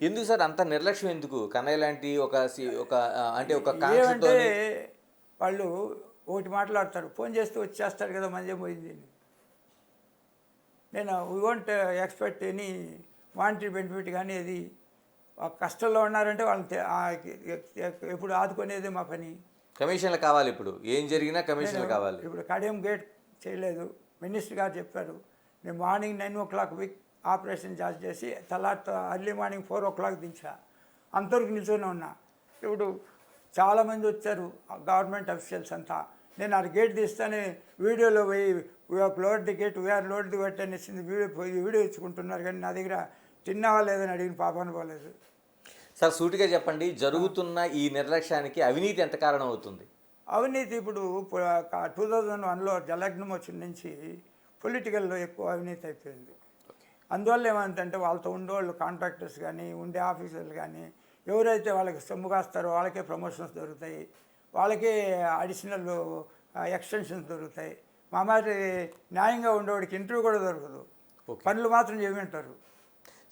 Speaker 1: ఎందుకు సార్ అంత నిర్లక్ష్యం ఎందుకు? కన్నయ్య లాంటి అంటే ఒక
Speaker 2: ఏమంటే వాళ్ళు ఒకటి మాట్లాడతారు, ఫోన్ చేస్తే వచ్చేస్తారు కదా మంచి పోయింది. నేను we want expect any monetary benefit, కానీ అది కష్టంలో ఉన్నారంటే వాళ్ళని ఎప్పుడు ఆదుకునేది మా పని.
Speaker 1: కమిషన్లు కావాలి, ఇప్పుడు ఏం జరిగినా కమిషన్లు కావాలి.
Speaker 2: ఇప్పుడు కడియం గేట్ చేయలేదు, మినిస్టర్ గారు చెప్పారు, నేను మార్నింగ్ 9 o'clock ఆపరేషన్ చార్జ్ చేసి తెల్లారితో అర్లీ మార్నింగ్ 4 o'clock దించా, అంతవరకు నిల్చొని ఉన్నా. ఇప్పుడు చాలామంది వచ్చారు గవర్నమెంట్ అఫీషియల్స్ అంతా, నేను ఆ గేట్ తీస్తానే వీడియోలో పోయి load the gate we are load the gate అని ఇచ్చింది వీడియో ఇచ్చుకుంటున్నారు, కానీ నా దగ్గర తిన్నావా లేదని అడిగిన పాపాను పోలేదు.
Speaker 1: సార్ సూటిగా చెప్పండి, జరుగుతున్న ఈ నిర్లక్ష్యానికి అవినీతి ఎంత కారణం అవుతుంది?
Speaker 2: అవినీతి ఇప్పుడు 2001లో జలగ్నం వచ్చిన నుంచి పొలిటికల్లో ఎక్కువ అవినీతి అయిపోయింది. అందువల్ల ఏమంటే వాళ్ళతో ఉండేవాళ్ళు కాంట్రాక్టర్స్ కానీ ఉండే ఆఫీసర్లు కానీ ఎవరైతే వాళ్ళకి సొమ్ము కాస్తారో వాళ్ళకే ప్రమోషన్స్ దొరుకుతాయి, వాళ్ళకే అడిషనల్ ఎక్స్టెన్షన్స్ దొరుకుతాయి. మా మరి న్యాయంగా ఉండేవాడికి ఇంటర్వ్యూ కూడా దొరకదు, పనులు మాత్రం చేయమంటారు.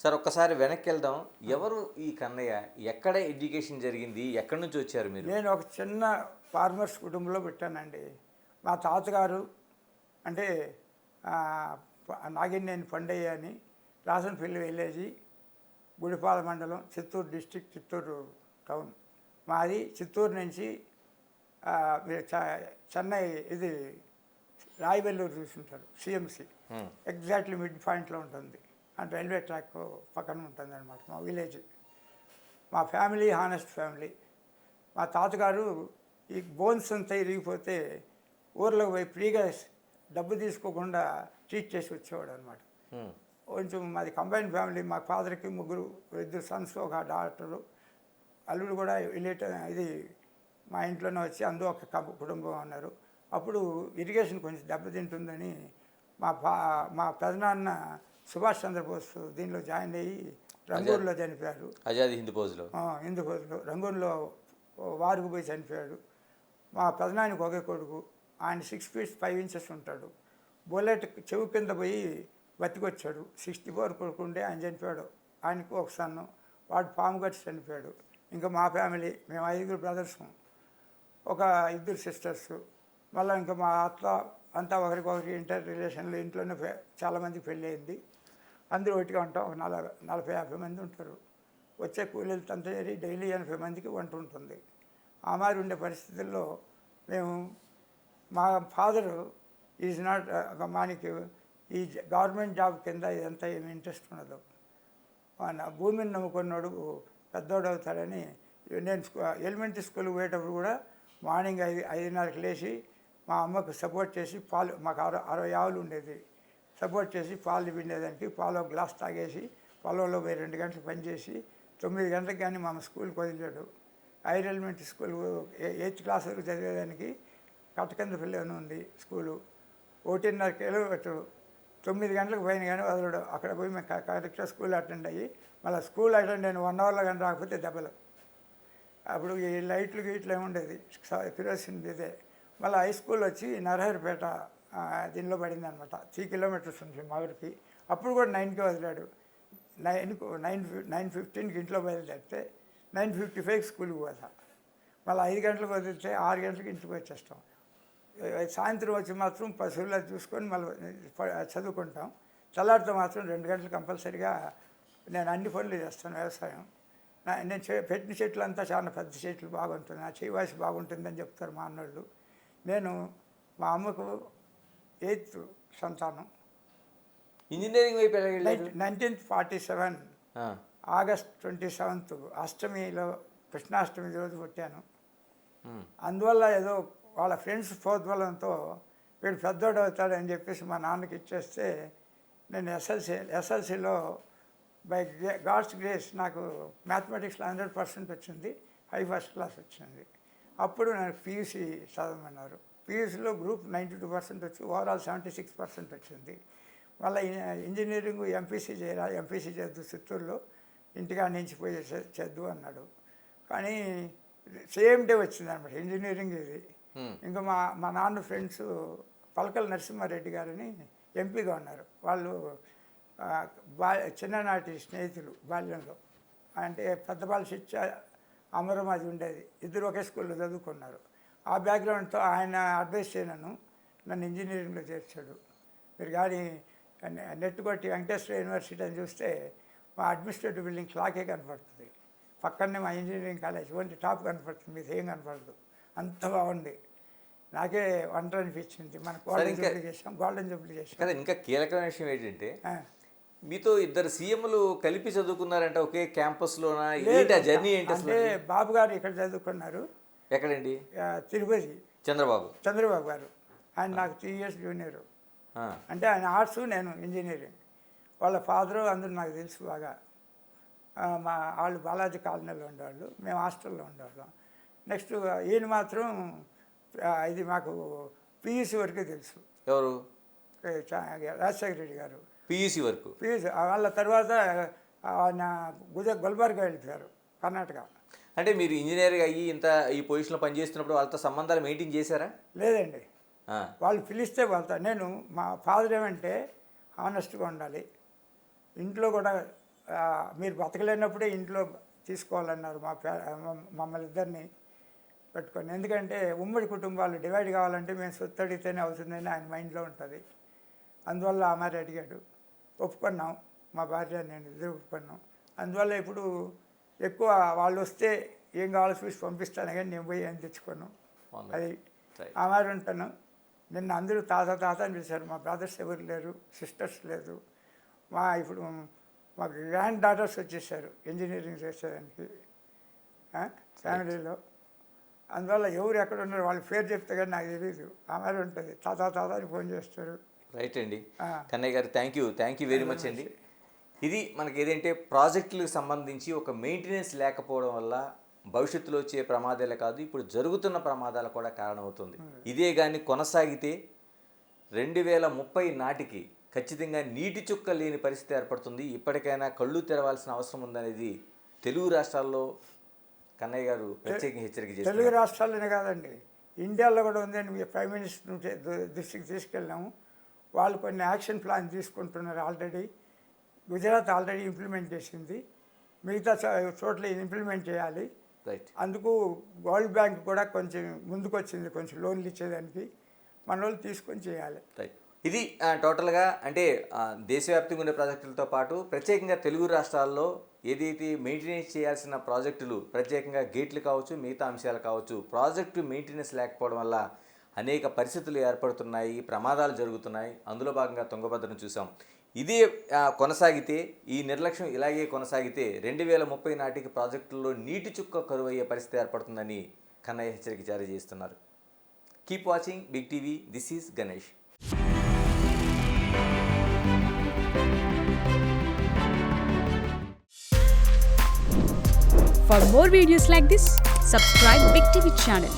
Speaker 1: సార్ ఒక్కసారి వెనక్కి వెళ్దాం. ఎవరు ఈ కన్నయ్య? ఎక్కడ ఎడ్యుకేషన్ జరిగింది? ఎక్కడి నుంచి వచ్చారు మీరు?
Speaker 2: నేను ఒక చిన్న ఫార్మర్స్ కుటుంబంలో పెట్టానండి. మా తాతగారు అంటే నాగినేని పండయ్య అని, రాసనపల్లి విలేజీ, గుడిపాల మండలం, చిత్తూరు డిస్ట్రిక్ట్, చిత్తూరు టౌన్ మాది. చిత్తూరు నుంచి చెన్నై ఇది రాయవెల్లూరు చూసుంటారు, సిఎంసి ఎగ్జాక్ట్లీ మిడ్ పాయింట్లో ఉంటుంది, అంటే రైల్వే ట్రాక్ పక్కన ఉంటుంది అనమాట మా విలేజ్. మా ఫ్యామిలీ హానెస్ట్ ఫ్యామిలీ. మా తాతగారు ఈ బోన్స్ అంతా ఇరిగిపోతే ఊర్లోకి పోయి ఫ్రీగా డబ్బు తీసుకోకుండా ట్రీట్ చేసి వచ్చేవాడు అనమాట. కొంచెం మాది కంబైన్డ్ ఫ్యామిలీ, మా ఫాదర్కి 2 సన్స్, ఒక డాక్టరు, అల్లుడు కూడా ఇది మా ఇంట్లోనే వచ్చి అందరూ ఒక కుటుంబం ఉన్నారు. అప్పుడు ఇరిగేషన్ కొంచెం దెబ్బతింటుందని మా పెదనాన్న సుభాష్ చంద్రబోస్ దీనిలో జాయిన్ అయ్యి రంగూన్లో చనిపోయారు.
Speaker 1: ఆజాద్ హింద్ ఫౌజ్లో
Speaker 2: రంగూన్లో వారికి పోయి చనిపోయాడు. మా పెదనానికి ఒకే కొడుకు, ఆయన 6 feet 5 inches ఉంటాడు. బుల్లెట్ చెవు కింద పోయి బతికొచ్చాడు. 64 కొడుకు ఉండే, ఆయన చనిపోయాడు. ఆయనకు ఒక సన్ను, వాడు పాము కట్టి చనిపోయాడు. ఇంకా మా ఫ్యామిలీ మేము 5 brothers, ఒక 2 sisters. మళ్ళీ ఇంకా మా అత్త అంతా ఒకరికొకరికి ఇంటర్ రిలేషన్లు, ఇంట్లోనే చాలామందికి పెళ్ళి అయింది. అందరూ ఒకటిగా ఉంటాం, 40-50 మంది ఉంటారు. వచ్చే కూలీలతో అంతా చేరి డైలీ 80 మందికి వంట ఉంటుంది. ఆ మారి ఉండే పరిస్థితుల్లో మేము, మా ఫాదరు ఈజ్ నాట్, మనకి ఈ గవర్నమెంట్ జాబ్ కింద ఇదంతా ఏమి ఇంట్రెస్ట్ ఉండదు. మన భూమిని నమ్ముకున్నాడు పెద్దోడు అవుతాడని, నేను ఎలిమెంటరీ స్కూల్కి పోయేటప్పుడు కూడా మార్నింగ్ 5:30కి లేచి మా అమ్మకు సపోర్ట్ చేసి పాలు, మాకు 60 ఆవులు ఉండేది, సపోర్ట్ చేసి పాలు పిండేదానికి పాలు గ్లాస్ తాగేసి పొలంలో పోయి 2 గంటలు పనిచేసి 9 గంటలకు కానీ మా స్కూల్కి వదిలేడు. Higher elementary school 8th class వరకు చదివేదానికి కట్టకందపల్లి అని ఉంది స్కూలు. 1.5 కిలోమీటరు, 9 గంటలకు పోయిన కానీ వదలడు. అక్కడ పోయి మేము కరెక్ట్గా స్కూల్ అటెండ్ అయ్యి మళ్ళీ స్కూల్ అటెండ్ అయిన 1 hourలో కానీ రాకపోతే దెబ్బలు. అప్పుడు ఈ లైట్లు గీట్లు ఏముండేది, కిరోసిన్ ఇదే. మళ్ళీ హై స్కూల్ వచ్చి నరహరిపేట దీనిలో పడింది అనమాట, 3 kilometers ఉంది మా ఊరికి. అప్పుడు కూడా 9కి వదిలాడు. 9:15కి ఇంట్లో బయలుదేరితే 9:55కి స్కూల్కి పోతా. మళ్ళీ 5 గంటలకు వదిలితే 6 గంటలకు ఇంటికి వచ్చేస్తాం. సాయంత్రం వచ్చి మాత్రం పశువుల్లో చూసుకొని మళ్ళీ చదువుకుంటాం. తెల్లారితో మాత్రం 2 గంటలు కంపల్సరీగా నేను అన్ని పనులు చేస్తాను. వ్యవసాయం నేను పెట్టిన చెట్లు అంతా చాలా పెద్ద చెట్లు బాగుంటుంది, నా చేయి వాసి బాగుంటుందని చెప్తారు మా అన్నోళ్ళు. నేను మా అమ్మకు 8th సంతానం.
Speaker 1: ఇంజనీరింగ్ వైపు
Speaker 2: 1947 August 27th అష్టమిలో, కృష్ణాష్టమి రోజు పుట్టాను. అందువల్ల ఏదో వాళ్ళ ఫ్రెండ్స్ ప్రోద్బలంతో వీడు పెద్దోడు అవుతాడని చెప్పేసి మా నాన్నకి ఇచ్చేస్తే నేను ఎస్ఎల్సిలో బై గాడ్స్ గ్రేస్ నాకు మ్యాథమెటిక్స్లో 100% వచ్చింది, హై ఫస్ట్ క్లాస్ వచ్చింది. అప్పుడు నాకు పియూసీ చదవమన్నారు. పియూసీలో గ్రూప్ 92% వచ్చి ఓవరాల్ 76% వచ్చింది. మళ్ళీ ఇంజనీరింగ్ ఎంపీసీ చేద్దు చిత్తూరులో, ఇంటికా నుంచి పోయి చేద్దు అన్నాడు. కానీ సేమ్ డే వచ్చింది అనమాట ఇంజనీరింగ్ ఇది. ఇంకా మా నాన్న ఫ్రెండ్స్ పలకల నరసింహారెడ్డి గారిని ఎంపీగా ఉన్నారు. వాళ్ళు చిన్ననాటి స్నేహితులు బాల్యంలో, అంటే పెద్దపాల శిక్ష అమరం అది ఉండేది, ఇద్దరు ఒకే స్కూల్లో చదువుకున్నారు. ఆ బ్యాక్గ్రౌండ్తో ఆయన అడ్వైస్ చేయనను నన్ను ఇంజనీరింగ్లో చేర్చాడు. మీరు కానీ నెట్ కొట్టి వెంకటేశ్వర యూనివర్సిటీ అని చూస్తే మా అడ్మినిస్ట్రేటివ్ బిల్డింగ్ క్లాకే కనపడుతుంది, పక్కనే మా ఇంజనీరింగ్ కాలేజ్ ఓన్లీ టాప్ కనపడుతుంది, మీద ఏం కనపడదు, అంత బాగుంది. నాకే వంట అనిపించింది. మన గోల్డెన్ జూబ్లీ చేసాం.
Speaker 1: కదా ఇంకా కీలకమైన విషయం ఏంటంటే మీతో ఇద్దరు సీఎంలు కలిపి చదువుకున్నారంట ఒకే క్యాంపస్లోనా? ఏంటి ఆ జర్నీ ఏంటి?
Speaker 2: అంటే బాబు గారు ఇక్కడ చదువుకున్నారు.
Speaker 1: ఎక్కడండి?
Speaker 2: తిరుపతి. చంద్రబాబు గారు. ఆయన నాకు 3 years జూనియరు. అంటే ఆయన ఆర్ట్స్, నేను ఇంజనీరింగ్. వాళ్ళ ఫాదరు అందరూ నాకు తెలుసు బాగా. మా వాళ్ళు బాలాజీ కాలనీలో ఉండేవాళ్ళు, మేము హాస్టల్లో ఉండేవాళ్ళం. నెక్స్ట్ ఈయన మాత్రం ఇది మాకు పియూసీ వరకే తెలుసు.
Speaker 1: ఎవరు?
Speaker 2: రాజశేఖర రెడ్డి గారు.
Speaker 1: పియూసీ వరకు.
Speaker 2: వాళ్ళ తర్వాత ఆయన గుల్బర్గా వెళ్ళిపోయారు, కర్ణాటక.
Speaker 1: అంటే మీరు ఇంజనీరింగ్ అయ్యి ఇంత ఈ పొజిషన్లో పనిచేస్తున్నప్పుడు వాళ్ళతో సంబంధాలు మెయింటైన్ చేశారా?
Speaker 2: లేదండి, వాళ్ళు పిలిస్తే వాళ్ళతో. నేను మా ఫాదర్ ఏమంటే హానెస్ట్గా ఉండాలి, ఇంట్లో కూడా మీరు బతకలేనప్పుడే ఇంట్లో తీసుకోవాలన్నారు మమ్మల్ని ఇద్దరిని పెట్టుకొని. ఎందుకంటే ఉమ్మడి కుటుంబాలు డివైడ్ కావాలంటే మేము సొత్తు అడిగితేనే అవుతుందని ఆయన మైండ్లో ఉంటుంది. అందువల్ల మరి అడిగాడు, ఒప్పుకున్నాం. మా భార్య నేను ఇద్దరు ఒప్పుకున్నాం. అందువల్ల ఇప్పుడు ఎక్కువ వాళ్ళు వస్తే ఏం కావాలో చూసి పంపిస్తాను, కానీ నేను పోయి ఏం తెచ్చుకోను. అది ఆ మరి ఉంటాను. నిన్న అందరూ తాత అని పిలిచారు. మా బ్రదర్స్ ఎవరు లేరు, సిస్టర్స్ లేదు. ఇప్పుడు మా గ్రాండ్ డాటర్స్ వచ్చేసారు ఇంజనీరింగ్ చేసేదానికి ఫ్యామిలీలో. అందువల్ల ఎవరు ఎక్కడ ఉన్నారు వాళ్ళ పేరు చెప్తే కానీ నాకు తెలియదు. ఆ మరి ఉంటుంది, తాత అని ఫోన్ చేస్తారు.
Speaker 1: రైట్ అండి కన్నయ్య గారు, థ్యాంక్ యూ వెరీ మచ్ అండి. ఇది మనకి ఏదంటే ప్రాజెక్టులకు సంబంధించి ఒక మెయింటెనెన్స్ లేకపోవడం వల్ల భవిష్యత్తులో వచ్చే ప్రమాదాలే కాదు, ఇప్పుడు జరుగుతున్న ప్రమాదాలు కూడా కారణమవుతుంది. ఇదే కానీ కొనసాగితే 2030 నాటికి ఖచ్చితంగా నీటి చుక్క లేని పరిస్థితి ఏర్పడుతుంది. ఇప్పటికైనా కళ్ళు తెరవాల్సిన అవసరం ఉందనేది తెలుగు రాష్ట్రాల్లో కన్నయ్య గారు ప్రత్యేకంగా హెచ్చరిక చేశారు.
Speaker 2: తెలుగు రాష్ట్రాల్లోనే కాదండి, ఇండియాలో కూడా ఉందని ప్రైమ్ మినిస్టర్ దృష్టికి తీసుకెళ్ళాము. వాళ్ళు కొన్ని యాక్షన్ ప్లాన్ తీసుకుంటున్నారు ఆల్రెడీ. గుజరాత్ ఆల్రెడీ ఇంప్లిమెంట్ చేసింది, మిగతా చోట్ల ఇంప్లిమెంట్ చేయాలి. అందుకు వరల్డ్ బ్యాంక్ కూడా కొంచెం ముందుకు వచ్చింది, కొంచెం లోన్లు ఇచ్చేదానికి. మన వాళ్ళు తీసుకొని చేయాలి.
Speaker 1: ఇది టోటల్గా అంటే దేశవ్యాప్తంగా ఉండే ప్రాజెక్టులతో పాటు ప్రత్యేకంగా తెలుగు రాష్ట్రాల్లో ఏదైతే మెయింటెనెన్స్ చేయాల్సిన ప్రాజెక్టులు, ప్రత్యేకంగా గేట్లు కావచ్చు, మిగతా అంశాలు కావచ్చు, ప్రాజెక్టు మెయింటెనెన్స్ లేకపోవడం వల్ల అనేక పరిస్థితులు ఏర్పడుతున్నాయి, ప్రమాదాలు జరుగుతున్నాయి. అందులో భాగంగా తుంగభద్రను చూసాం. ఇదే కొనసాగితే, ఈ నిర్లక్ష్యం ఇలాగే కొనసాగితే 2030 నాటికి ప్రాజెక్టుల్లో నీటి చుక్క కరువయ్యే పరిస్థితి ఏర్పడుతుందని కన్నయ్య హెచ్చరిక జారీ చేస్తున్నారు. Keep watching big TV. This is Ganesh.
Speaker 3: For more videos like this, subscribe Big TV channel.